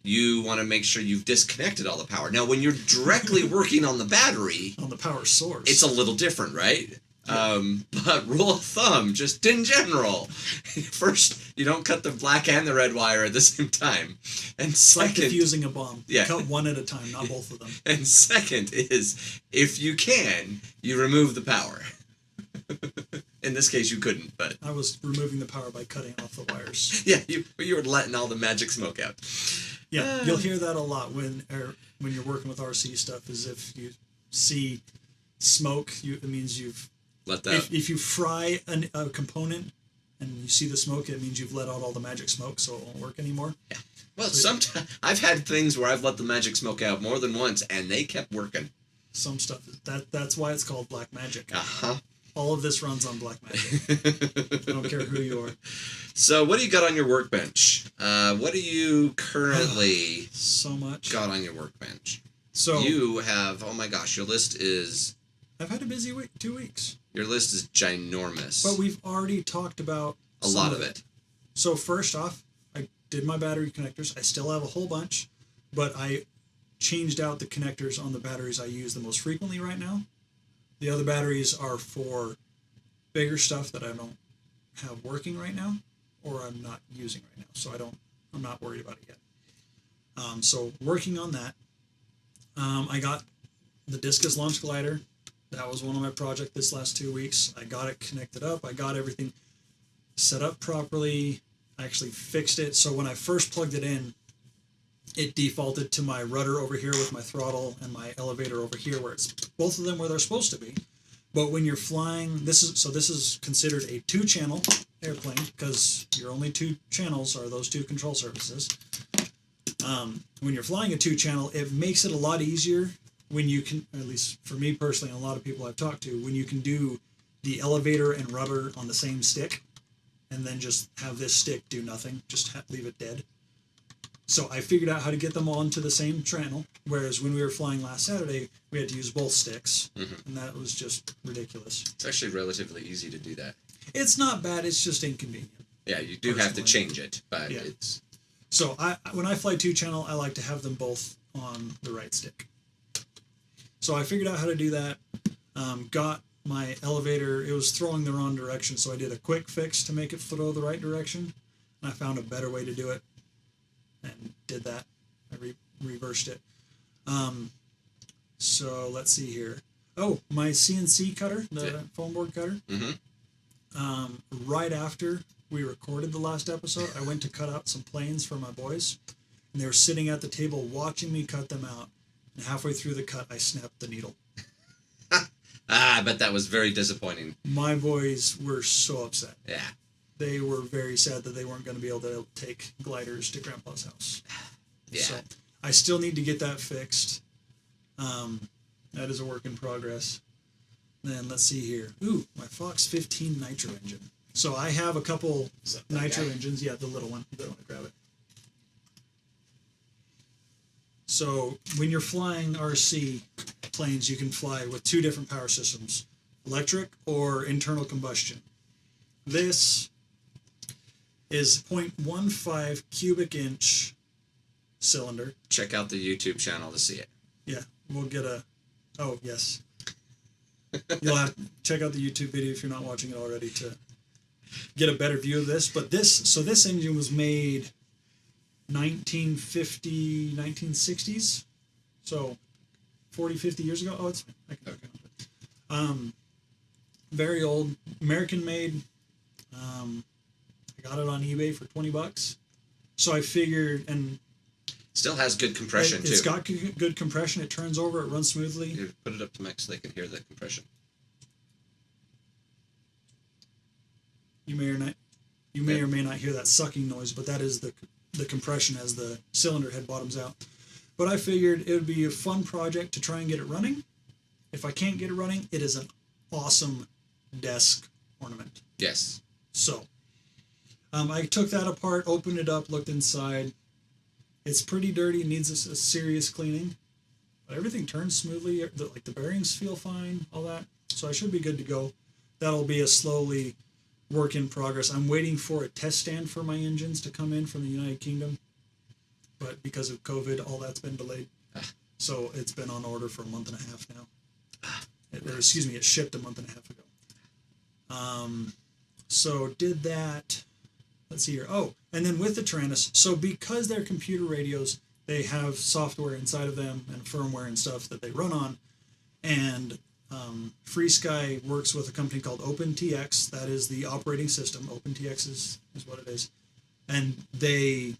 A: you want to make sure you've disconnected all the power. Now, when you're directly working on the battery,
B: on the power source,
A: it's a little different, right? But rule of thumb, just in general, first, you don't cut the black and the red wire at the same time. And
B: it's like
A: second,
B: defusing a bomb.
A: Yeah.
B: Cut one at a time, not both of them.
A: And second is, if you can, you remove the power. In this case, you couldn't, but...
B: I was removing the power by cutting off the wires.
A: Yeah, you were letting all the magic smoke out.
B: Yeah, you'll hear that a lot when you're working with RC stuff, is if you see smoke, it means you've...
A: Let that...
B: If you fry a component and you see the smoke, it means you've let out all the magic smoke, so it won't work anymore.
A: Yeah. Well, sometimes I've had things where I've let the magic smoke out more than once, and they kept working.
B: Some stuff, that's why it's called black magic.
A: Uh-huh.
B: All of this runs on black magic. I don't care who you are.
A: So, what do you got on your workbench? What do you currently
B: so much
A: got on your workbench?
B: So
A: you have, oh my gosh, your list is...
B: I've had a busy week, 2 weeks.
A: Your list is ginormous.
B: But we've already talked about
A: a lot of it.
B: So first off, I did my battery connectors. I still have a whole bunch, but I changed out the connectors on the batteries I use the most frequently right now. The other batteries are for bigger stuff that I don't have working right now, or I'm not using right now. So I'm not worried about it yet. So working on that. I got the Discus launch glider. That was one of my projects this last 2 weeks. I got it connected up. I got everything set up properly. I actually fixed it. So when I first plugged it in, it defaulted to my rudder over here with my throttle and my elevator over here, where it's both of them where they're supposed to be. But when you're flying, this is considered a 2-channel airplane, because your only 2 channels are those 2 control surfaces. When you're flying a 2-channel, it makes it a lot easier when you can, at least for me personally and a lot of people I've talked to, when you can do the elevator and rudder on the same stick, and then just have this stick do nothing, just leave it dead. So I figured out how to get them onto the same channel, whereas when we were flying last Saturday, we had to use both sticks, and that was just ridiculous.
A: It's actually relatively easy to do that.
B: It's not bad, it's just inconvenient.
A: Yeah, you do have to change it, but
B: yeah.
A: It's...
B: So when I fly 2-channel, I like to have them both on the right stick. So I figured out how to do that, got my elevator, it was throwing the wrong direction, so I did a quick fix to make it throw the right direction, and I found a better way to do it, and did that. I reversed it. So let's see here. Oh, my CNC cutter, the foam board cutter. Right after we recorded the last episode, I went to cut out some planes for my boys, and they were sitting at the table watching me cut them out. And halfway through the cut, I snapped the needle.
A: I bet that was very disappointing.
B: My boys were so upset.
A: Yeah.
B: They were very sad that they weren't going to be able to take gliders to Grandpa's house.
A: Yeah.
B: So I still need to get that fixed. That is a work in progress. Then let's see here. Ooh, my Fox 15 nitro engine. So I have a couple nitro engines. Yeah, the little one. I want to grab it. So when you're flying RC planes, you can fly with 2 different power systems, electric or internal combustion. This is 0.15 cubic inch cylinder.
A: Check out the YouTube channel to see it.
B: Yeah, we'll get oh, yes. You'll have to check out the YouTube video if you're not watching it already to get a better view of this. But this engine was made 1950, 1960s, so 40, 50 years ago. Oh, it's I can okay. Very old, American made. I got it on eBay for $20. So I figured, and
A: still has good compression too.
B: It's got good compression. It turns over. It runs smoothly.
A: You put it up to max so they can hear the compression.
B: You may or may not hear that sucking noise, but that is the compression as the cylinder head bottoms out. But I figured it would be a fun project to try and get it running. If I can't get it running, it is an awesome desk ornament.
A: Yes. So,
B: I took that apart, opened it up, looked inside. It's pretty dirty, needs a serious cleaning. But everything turns smoothly, like the bearings feel fine, all that. So I should be good to go. That'll be a slowly work in progress. I'm waiting for a test stand for my engines to come in from the United Kingdom. But but because of COVID, all that's been delayed. So it's been on order for a month and a half now. It shipped a month and a half ago. So did that. Let's see here. Oh, and then with the TARANIS, so because they're computer radios, they have software inside of them and firmware and stuff that they run on. And FrSky works with a company called OpenTX. That is the operating system. OpenTX is what it is. And they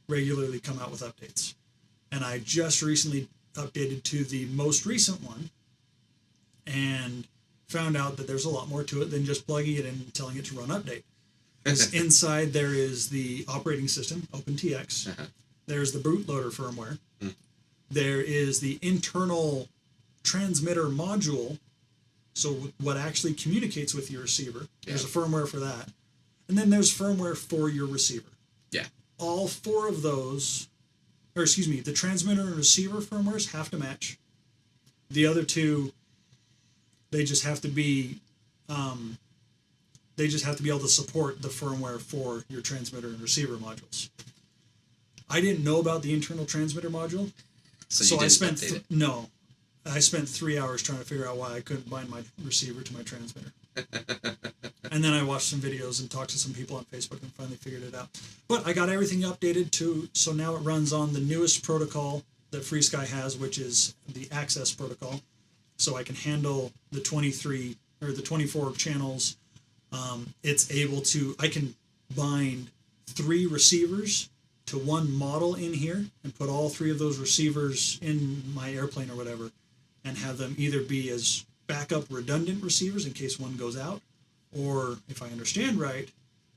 B: regularly come out with updates. And I just recently updated to the most recent one and found out that there's a lot more to it than just plugging it in and telling it to run update. Because inside there is the operating system, OpenTX. Uh-huh. There's the bootloader firmware. There is the internal transmitter module, so what actually communicates with your receiver. There's a firmware for that. And then there's firmware for your receiver. Yeah. All four of those, the transmitter and receiver firmwares have to match. The other two, they just have to be able to support the firmware for your transmitter and receiver modules. I didn't know about the internal transmitter module, so I spent I spent 3 hours trying to figure out why I couldn't bind my receiver to my transmitter. And then I watched some videos and talked to some people on Facebook and finally figured it out. But I got everything updated so now it runs on the newest protocol that FrSky has, which is the Access protocol. So I can handle the 23 or the 24 channels. I can bind 3 receivers to one model in here and put all 3 of those receivers in my airplane or whatever and have them either be as backup redundant receivers in case one goes out, or if I understand right,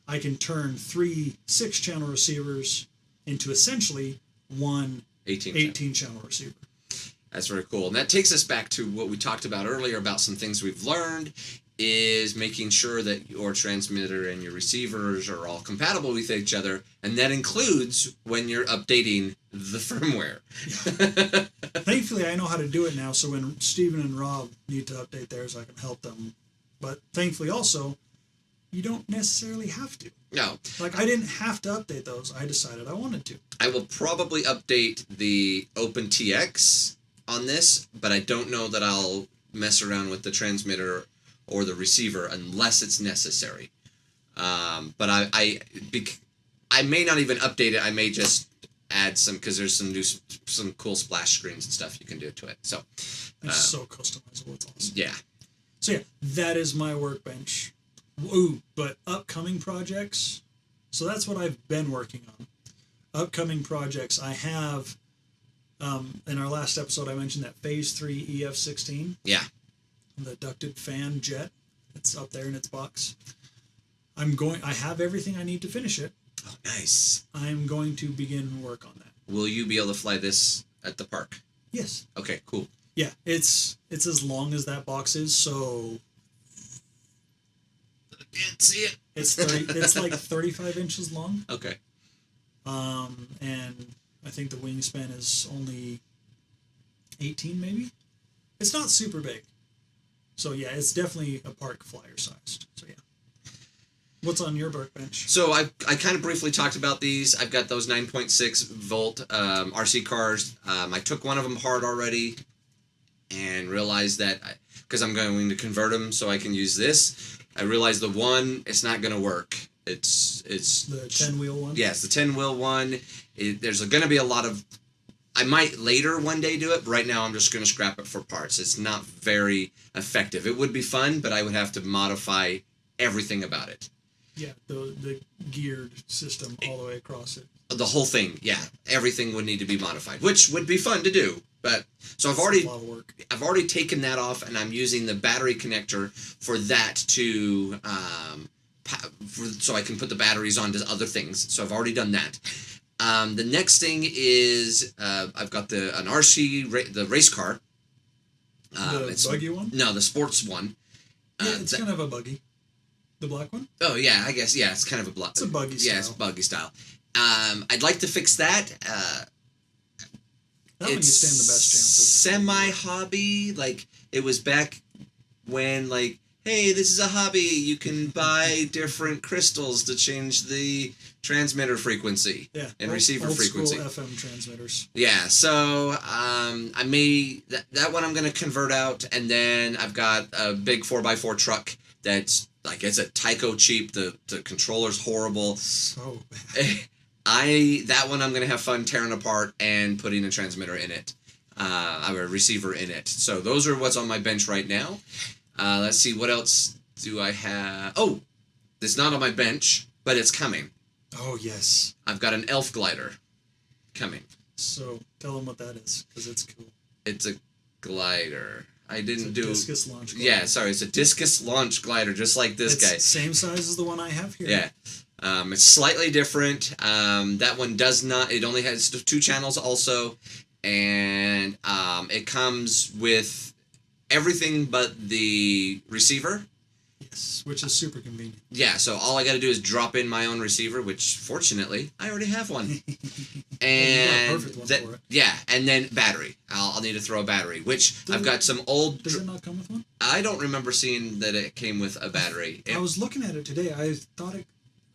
B: I can turn 3 6-channel receivers into essentially one 18-channel receiver.
A: That's very cool. And that takes us back to what we talked about earlier about some things we've learned is making sure that your transmitter and your receivers are all compatible with each other, and that includes when you're updating the firmware.
B: Yeah. Thankfully, I know how to do it now, so when Steven and Rob need to update theirs, I can help them. But thankfully also, you don't necessarily have to.
A: No.
B: Like, I didn't have to update those. I decided I wanted to.
A: I will probably update the OpenTX on this, but I don't know that I'll mess around with the transmitter or the receiver unless it's necessary. But I may not even update it. I may just add some, because there's some cool splash screens and stuff you can do to it. So
B: it's so customizable. It's awesome.
A: Yeah.
B: So yeah, that is my workbench. Ooh, but upcoming projects. So that's what I've been working on. Upcoming projects. I have. In our last episode, I mentioned that Phase 3 EF-16.
A: Yeah.
B: The ducted fan jet. It's up there in its box. I have everything I need to finish it.
A: Oh, nice.
B: I'm going to begin work on that.
A: Will you be able to fly this at the park?
B: Yes.
A: Okay, cool.
B: Yeah, it's as long as that box is, so
A: I can't see it.
B: It's like 35 inches long.
A: Okay.
B: And I think the wingspan is only 18, maybe. It's not super big. So yeah, it's definitely a park flyer sized. So yeah. What's on your workbench?
A: So I kind of briefly talked about these. I've got those 9.6 volt RC cars. I took one of them apart already and realized that because I'm going to convert them so I can use this, I realized the one, it's not going to work. It's
B: the 10-wheel one?
A: Yes, the 10-wheel one. There's going to be a lot of... I might later one day do it, but right now I'm just going to scrap it for parts. It's not very effective. It would be fun, but I would have to modify everything about it.
B: Yeah, the geared system all the way across it.
A: The whole thing, yeah. Everything would need to be modified, which would be fun to do. But so I've already taken that off, and I'm using the battery connector for that to so I can put the batteries onto other things. So I've already done that. The next thing is I've got an RC the race car.
B: The buggy one?
A: No, the sports one.
B: Yeah, it's kind of a buggy. The black one?
A: Oh yeah, I guess it's kind of a
B: It's a buggy style.
A: Yeah, it's buggy style. I'd like to fix that.
B: That one you stand the best chance of.
A: Semi-hobby, like it was back when like hey, this is a hobby. You can buy different crystals to change the transmitter frequency and receiver frequency.
B: Old school FM transmitters.
A: Yeah, so I may that one I'm gonna convert out, and then I've got a big 4x4 truck that's like it's a Tyco cheap. The controller's horrible.
B: So
A: that one I'm gonna have fun tearing apart and putting a transmitter in it, a receiver in it. So those are what's on my bench right now. Let's see, what else do I have? Oh, it's not on my bench, but it's coming.
B: Oh yes,
A: I've got an elf glider coming.
B: So tell them what that is, because it's cool.
A: It's a glider. I didn't do
B: discus launch glider.
A: Yeah, sorry, it's a discus launch glider, just like this guy.
B: Same size as the one I have here.
A: Yeah. It's slightly different. That one does not. It only has 2 channels also, and it comes with everything but the receiver.
B: Yes, which is super convenient.
A: Yeah, so all I got to do is drop in my own receiver, which fortunately I already have one. And
B: you got a perfect one for it.
A: Yeah, and then battery. I'll need to throw a battery, which I've got some old.
B: Does it not come with one?
A: I don't remember seeing that it came with a battery.
B: I was looking at it today. I thought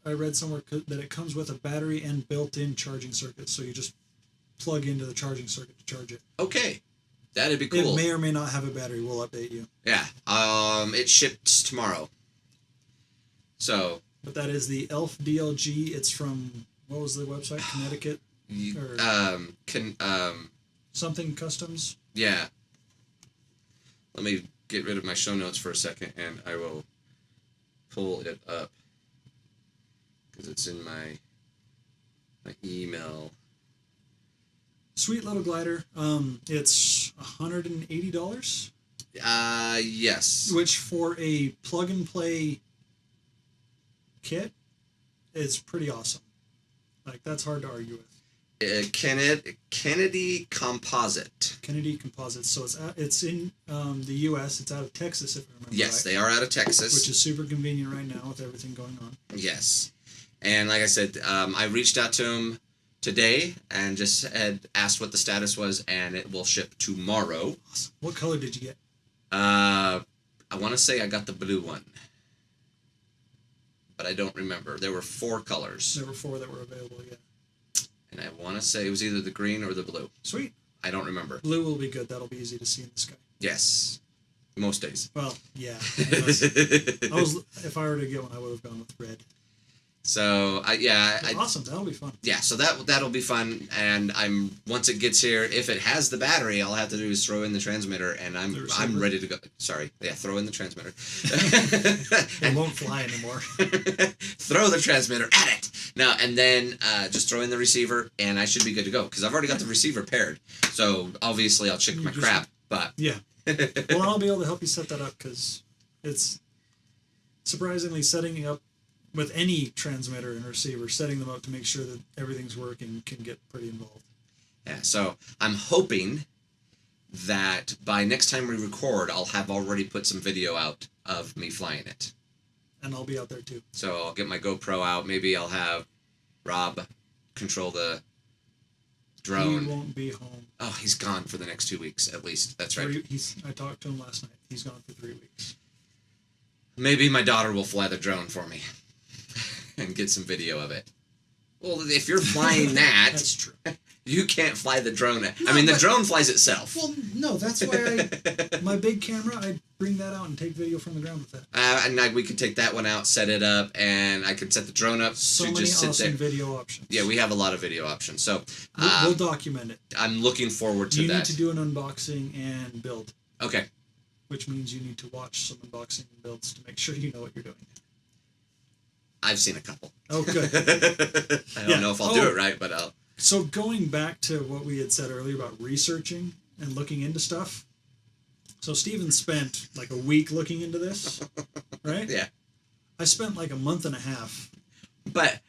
B: I read somewhere that it comes with a battery and built-in charging circuit, so you just plug into the charging circuit to charge it.
A: Okay, that'd be cool.
B: It may or may not have a battery. We'll update you.
A: Yeah. It ships tomorrow. So.
B: But that is the Elf DLG. It's from, what was the website? Connecticut. Something Customs.
A: Yeah. Let me get rid of my show notes for a second, and I will pull it up because it's in my email.
B: Sweet little glider. It's $180.
A: Yes.
B: Which for a plug and play kit is pretty awesome. Like, that's hard to argue with.
A: Kennedy Composite.
B: Kennedy Composites. So it's in the U.S. It's out of Texas, if I remember
A: Yes,
B: right.
A: they are out of Texas.
B: Which is super convenient right now with everything going on.
A: Yes. And like I said, I reached out to him today and just had asked what the status was, and it will ship tomorrow.
B: Awesome. What color did you get?
A: I want to say I got the blue one, but I don't remember. There were 4 colors.
B: There were 4 that were available, yeah.
A: And I want to say it was either the green or the blue.
B: Sweet.
A: I don't remember.
B: Blue will be good. That'll be easy to see in the sky.
A: Yes. Most days.
B: Well, yeah. If I were to get one, I would have gone with red.
A: So
B: awesome. That'll be fun.
A: Yeah, so that'll be fun, and once it gets here, if it has the battery, all I have to do is throw in the transmitter, and I'm ready to go. Sorry, yeah, throw in the transmitter.
B: It won't fly anymore.
A: Throw the transmitter at it now, and then just throw in the receiver, and I should be good to go because I've already got the receiver paired. So obviously I'll check my crap, but
B: yeah. Well, I'll be able to help you set that up because it's surprisingly setting up. With any transmitter and receiver, setting them up to make sure that everything's working can get pretty involved.
A: Yeah, so I'm hoping that by next time we record, I'll have already put some video out of me flying it.
B: And I'll be out there too.
A: So I'll get my GoPro out. Maybe I'll have Rob control the drone.
B: He won't be home.
A: Oh, he's gone for the next 2 weeks at least. That's right.
B: I talked to him last night. He's gone for 3 weeks.
A: Maybe my daughter will fly the drone for me. And get some video of it. Well, if you're flying that,
B: that's true.
A: You can't fly the drone. The drone flies itself.
B: Well, no, that's why my big camera, I bring that out and take video from the ground with that.
A: And we could take that one out, set it up, and I could set the drone up.
B: So
A: to
B: many
A: just sit
B: awesome
A: there.
B: video options.
A: Yeah, we have a lot of video options. So
B: we'll document it.
A: I'm looking forward to that.
B: You need to do an unboxing and build.
A: Okay.
B: Which means you need to watch some unboxing and builds to make sure you know what you're doing.
A: I've seen a couple.
B: Oh, good.
A: I don't know if I'll do it right, but I'll.
B: So going back to what we had said earlier about researching and looking into stuff. So Steven spent like a week looking into this, right?
A: Yeah.
B: I spent like a month and a half.
A: But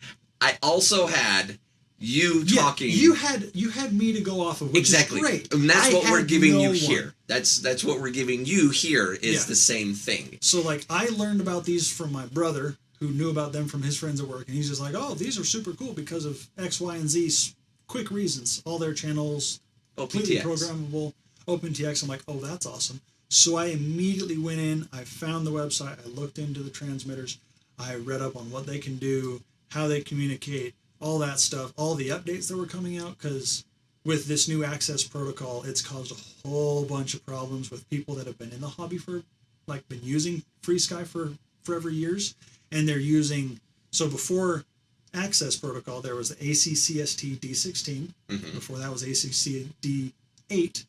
A: I also had you talking.
B: You had me to go off of, which
A: exactly.
B: is great.
A: And that's what we're giving you here. That's what we're giving you here is the same thing.
B: So like I learned about these from my brother, who knew about them from his friends at work, and he's just like, oh, these are super cool because of X, Y, and Z quick reasons. All their channels, completely programmable, OpenTX. I'm like, oh, that's awesome. So I immediately went in, I found the website, I looked into the transmitters, I read up on what they can do, how they communicate, all that stuff, all the updates that were coming out, because with this new access protocol, it's caused a whole bunch of problems with people that have been in the hobby for, like, been using FrSky for forever years, and they're using, so before access protocol, there was the ACCST D16, before that was ACC D8,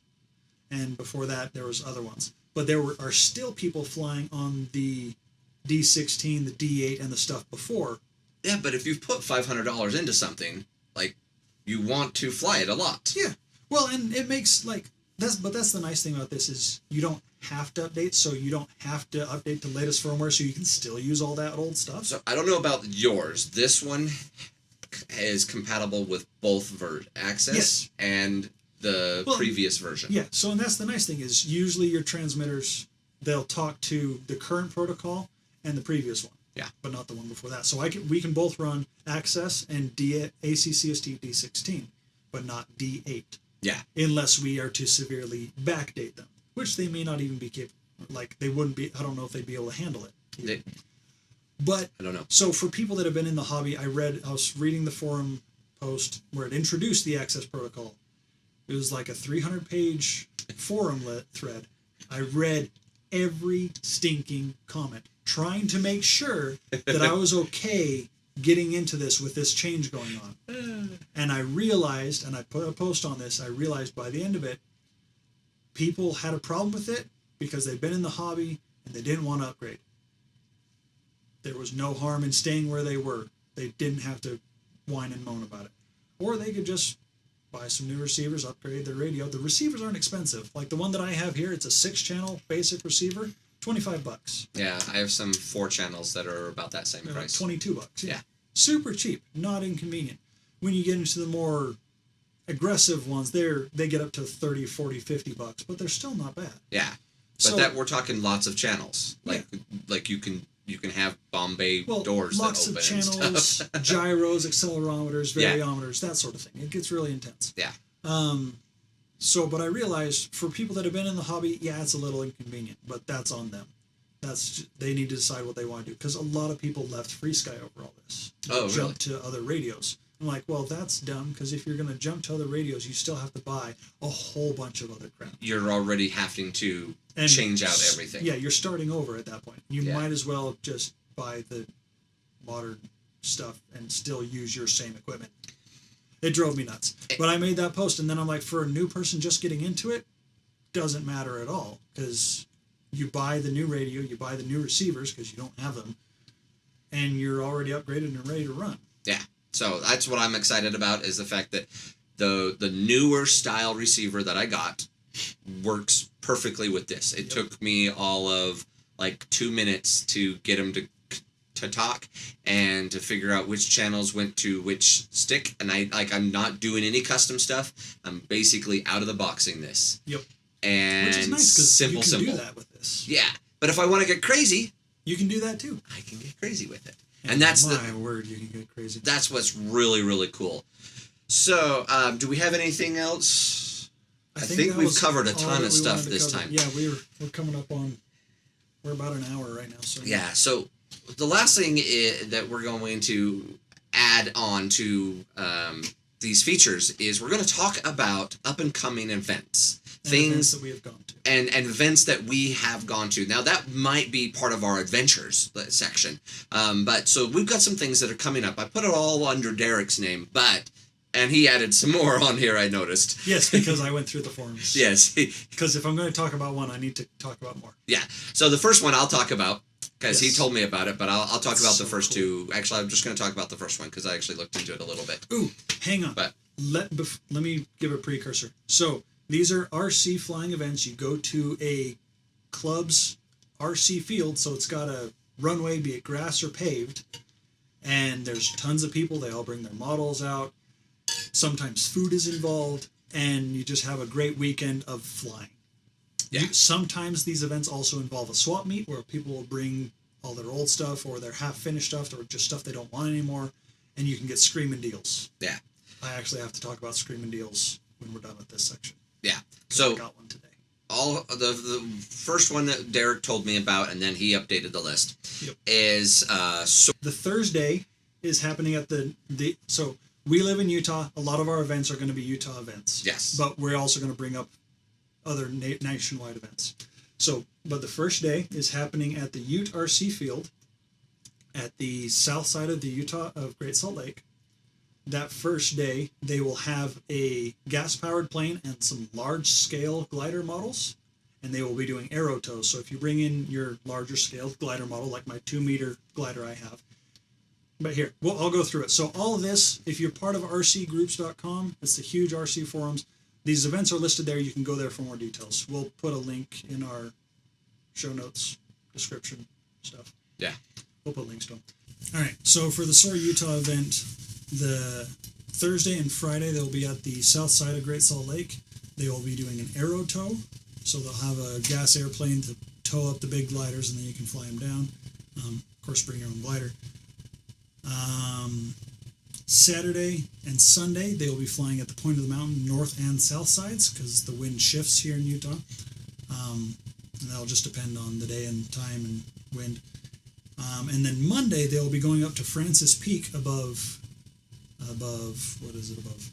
B: and before that there was other ones. But there are still people flying on the D16, the D8, and the stuff before.
A: Yeah, but if you've put $500 into something, like, you want to fly it a lot.
B: Yeah. Well, and it makes, like, that's the nice thing about this is you don't have to update, so you don't have to update the latest firmware, so you can still use all that old stuff.
A: So I don't know about yours. This one is compatible with both access and the previous version.
B: Yeah, so and that's the nice thing is usually your transmitters, they'll talk to the current protocol and the previous one.
A: Yeah.
B: But not the one before that. So we can both run access and ACCST D16, but not D8.
A: Yeah.
B: Unless we are to severely backdate them, which they may not even be capable. Like, they wouldn't be, I don't know if they'd be able to handle it. But
A: I don't know.
B: So for people that have been in the hobby, I was reading the forum post where it introduced the access protocol. It was like a 300-page forum thread. I read every stinking comment, trying to make sure that I was okay getting into this with this change going on. And I realized, and I put a post on this, I realized by the end of it, people had a problem with it because they'd been in the hobby and they didn't want to upgrade. There was no harm in staying where they were. They didn't have to whine and moan about it. Or they could just buy some new receivers, upgrade their radio. The receivers aren't expensive. Like the one that I have here, it's a 6-channel basic receiver, $25.
A: Yeah, I have some 4 channels that are about that same price.
B: Like $22.
A: Yeah.
B: Super cheap, not inconvenient. When you get into the more aggressive ones, they get up to 30, 40, $50, but they're still not bad.
A: Yeah. But
B: So,
A: that we're talking lots of channels. Like you can have Bombay doors that
B: lots
A: open
B: of channels,
A: and stuff.
B: gyros, accelerometers, variometers, that sort of thing. It gets really intense.
A: Yeah.
B: But I realized for people that have been in the hobby, yeah, it's a little inconvenient, but that's on them. They need to decide what they want to do, because a lot of people left FrSky over all this. Jump to other radios. I'm like, well, that's dumb, because if you're going to jump to other radios, you still have to buy a whole bunch of other crap.
A: You're already having to change out everything.
B: Yeah, you're starting over at that point. You might as well just buy the modern stuff and still use your same equipment. It drove me nuts. But I made that post, and then I'm like, for a new person just getting into it, doesn't matter at all, because you buy the new radio, you buy the new receivers, because you don't have them, and you're already upgraded and ready to run.
A: Yeah. So that's what I'm excited about, is the fact that the newer style receiver that I got works perfectly with this. It took me all of like 2 minutes to get them to talk and to figure out which channels went to which stick. And I'm not doing any custom stuff. I'm basically out of the boxing this.
B: Yep.
A: And
B: which is nice, because you can do that with this.
A: Yeah. But if I want to get crazy,
B: you can do that too.
A: I can get crazy with it. And that's
B: my word, you can get crazy.
A: That's what's really, really cool. So, do we have anything else? I think we've covered a ton of stuff this time.
B: Yeah, we're coming up on, we're about an hour right now. So
A: yeah. So the last thing that we're going to add on to these features is we're going to talk about up and coming events,
B: events that we have gone to.
A: And events that we have gone to. Now, that might be part of our adventures section. But so we've got some things that are coming up. I put it all under Derek's name, and he added some more on here, I noticed.
B: Yes, because I went through the forums.
A: Yes.
B: Because if I'm going to talk about one, I need to talk about more.
A: Yeah. So the first one I'll talk about, because he told me about it, but I'll talk about the first two. Actually, I'm just going to talk about the first one, because I actually looked into it a little bit.
B: Ooh, hang on.
A: But
B: let me give a precursor. So these are RC flying events. You go to a club's RC field, so it's got a runway, be it grass or paved, and there's tons of people. They all bring their models out. Sometimes food is involved, and you just have a great weekend of flying.
A: Yeah.
B: Sometimes these events also involve a swap meet, where people will bring all their old stuff or their half-finished stuff or just stuff they don't want anymore, and you can get screaming deals.
A: Yeah.
B: I actually have to talk about screaming deals when we're done with this section.
A: Yeah. So
B: I got one today.
A: all the first one that Derek told me about, and then he updated the list.
B: Yep.
A: Is
B: the Thursday is happening at the so we live in Utah. A lot of our events are going to be Utah events.
A: Yes.
B: But we're also going to bring up other nationwide events. So, but the first day is happening at the Ute RC field at the south side of the Utah of Great Salt Lake. That first day, they will have a gas-powered plane and some large-scale glider models, and they will be doing aero tows. So if you bring in your larger-scale glider model, like my 2-meter glider I have, but here, I'll go through it. So all of this, if you're part of rcgroups.com, it's the huge RC forums. These events are listed there. You can go there for more details. We'll put a link in our show notes, description stuff.
A: Yeah.
B: We'll put links to them. All right. So for the Soar Utah event, the Thursday and Friday, they'll be at the south side of Great Salt Lake. They will be doing an aero tow. So they'll have a gas airplane to tow up the big gliders, and then you can fly them down. Of course, bring your own glider. Saturday and Sunday, they will be flying at the point of the mountain, north and south sides, because the wind shifts here in Utah. And that'll just depend on the day and time and wind. And then Monday, they'll be going up to Francis Peak above, what is it above?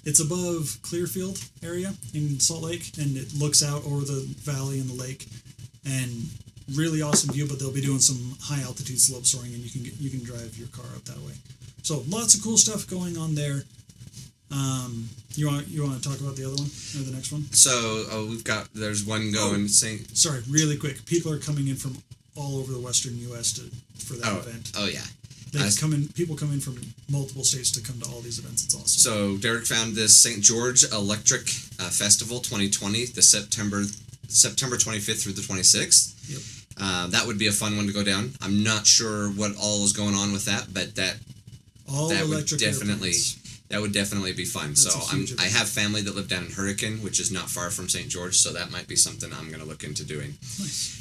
B: It's above Clearfield area in Salt Lake, and it looks out over the valley and the lake, and really awesome view. But they'll be doing some high altitude slope soaring, and you can drive your car up that way. So lots of cool stuff going on there. You want to talk about the other one or the next one?
A: So there's one going saying.
B: Sorry, really quick. People are coming in from all over the western U.S. for that event.
A: Oh yeah.
B: People come in from multiple states to come to all these events. It's awesome.
A: So Derek found this St. George Electric Festival 2020, the September 25th through the 26th.
B: Yep.
A: That would be a fun one to go down. I'm not sure what all is going on with that, but that would definitely be fun. That's so I have family that live down in Hurricane, which is not far from St. George, so that might be something I'm going to look into doing.
B: Nice.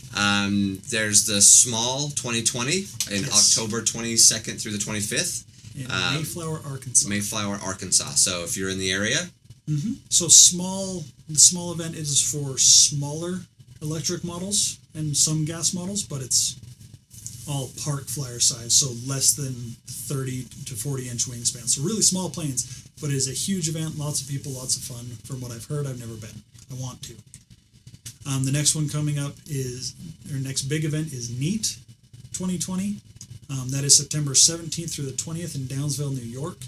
A: There's the Small 2020 in October 22nd through the 25th.
B: In Mayflower, Arkansas.
A: Mayflower, Arkansas. So if you're in the area.
B: Mm-hmm. So the small event is for smaller electric models and some gas models, but it's all park flyer size, so less than 30 to 40 inch wingspan. So really small planes, but it is a huge event, lots of people, lots of fun. From what I've heard, I've never been. I want to. The next one coming up next big event is NEAT 2020. That is September 17th through the 20th in Downsville, New York.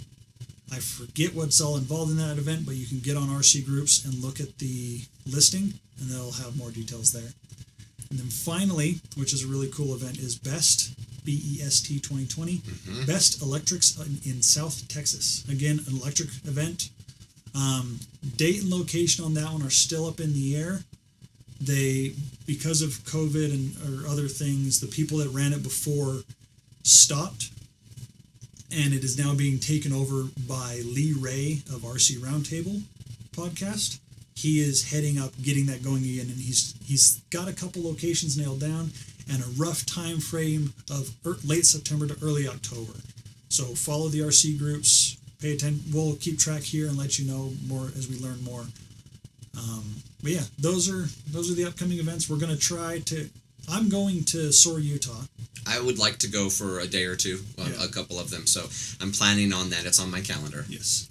B: I forget what's all involved in that event, but you can get on RC Groups and look at the listing, and they'll have more details there. And then finally, which is a really cool event, is BEST, B-E-S-T 2020,
A: Mm-hmm.
B: Best Electrics in South Texas. Again, an electric event. Date and location on that one are still up in the air. Because of COVID or other things, the people that ran it before stopped, and it is now being taken over by Lee Ray of RC Roundtable podcast. He is heading up, getting that going again, and he's got a couple locations nailed down and a rough time frame of late September to early October. So follow the RC Groups, pay attention. We'll keep track here and let you know more as we learn more. But yeah, those are the upcoming events. We're going to try to. I'm going to Soar, Utah.
A: I would like to go for a day or two, a couple of them. So I'm planning on that. It's on my calendar.
B: Yes.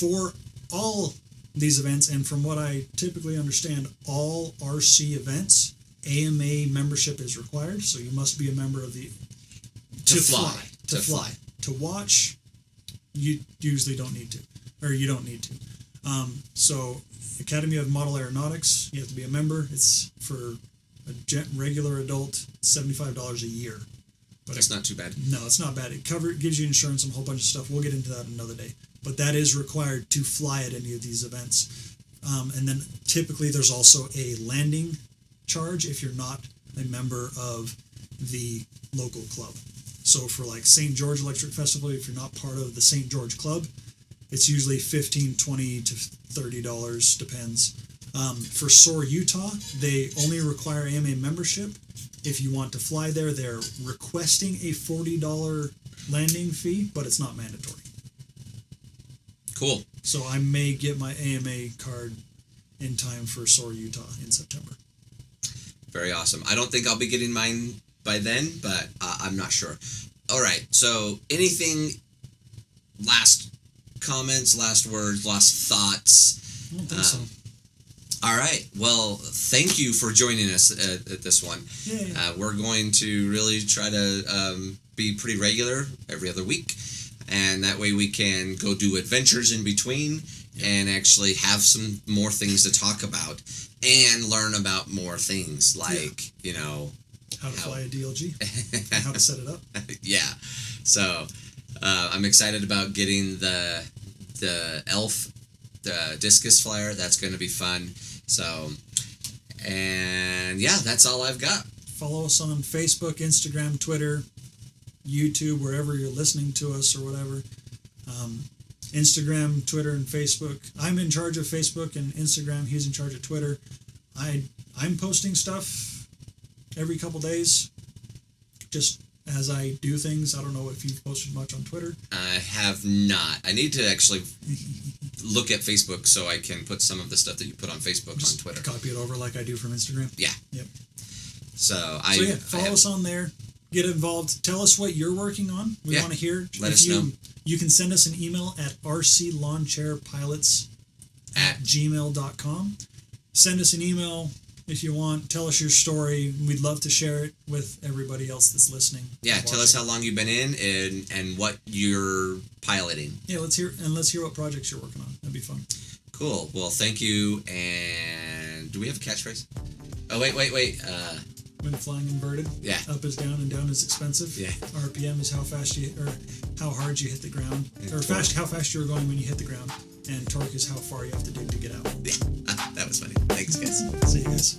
B: For all these events, and from what I typically understand, all RC events, AMA membership is required. So you must be a member of the to fly. To watch, you usually don't need to, or you don't need to. So Academy of Model Aeronautics, you have to be a member. It's for a regular adult, $75 a year. But
A: that's not too bad.
B: No, it's not bad. It gives you insurance and a whole bunch of stuff. We'll get into that another day. But that is required to fly at any of these events. And then typically there's also a landing charge if you're not a member of the local club. So for like St. George Electric Festival, if you're not part of the St. George Club, it's usually $15, $20 to $30, depends. For Soar, Utah, they only require AMA membership. If you want to fly there, they're requesting a $40 landing fee, but it's not mandatory.
A: Cool.
B: So I may get my AMA card in time for Soar Utah in September.
A: Very awesome. I don't think I'll be getting mine by then, but I'm not sure. All right. So anything, last comments, last words, last thoughts?
B: I don't think so.
A: All right. Well, thank you for joining us at this one.
B: Yeah.
A: We're going to really try to be pretty regular every other week. And that way we can go do adventures in between and actually have some more things to talk about and learn about more things like, you know...
B: How to fly a DLG and how to set it up.
A: Yeah. So I'm excited about getting the ELF discus flyer. That's going to be fun. So, and yeah, that's all I've got.
B: Follow us on Facebook, Instagram, Twitter, YouTube, wherever you're listening to us or whatever. Instagram, Twitter, and Facebook. I'm in charge of Facebook and Instagram. He's in charge of Twitter. I'm posting stuff every couple days, just as I do things. I don't know if you've posted much on Twitter.
A: I have not. I need to actually look at Facebook so I can put some of the stuff that you put on Facebook
B: Just
A: on Twitter.
B: Copy it over like I do from Instagram.
A: Yeah.
B: Yep.
A: So
B: Follow us on there. Get involved. Tell us what you're working on. We want to hear.
A: Let us know.
B: You can send us an email at rclawnchairpilots@gmail.com. Send us an email if you want. Tell us your story. We'd love to share it with everybody else that's listening.
A: Yeah, tell us how long you've been in and what you're piloting.
B: Yeah, let's hear what projects you're working on. That'd be fun.
A: Cool. Well, thank you. And do we have a catchphrase? Oh, wait.
B: When flying inverted,
A: yeah.
B: Up is down and down is expensive.
A: Yeah.
B: RPM is how fast how hard you hit the ground, or how fast you're going when you hit the ground, and torque is how far you have to dig to get out.
A: Yeah, that was funny. Thanks, guys.
B: See you guys.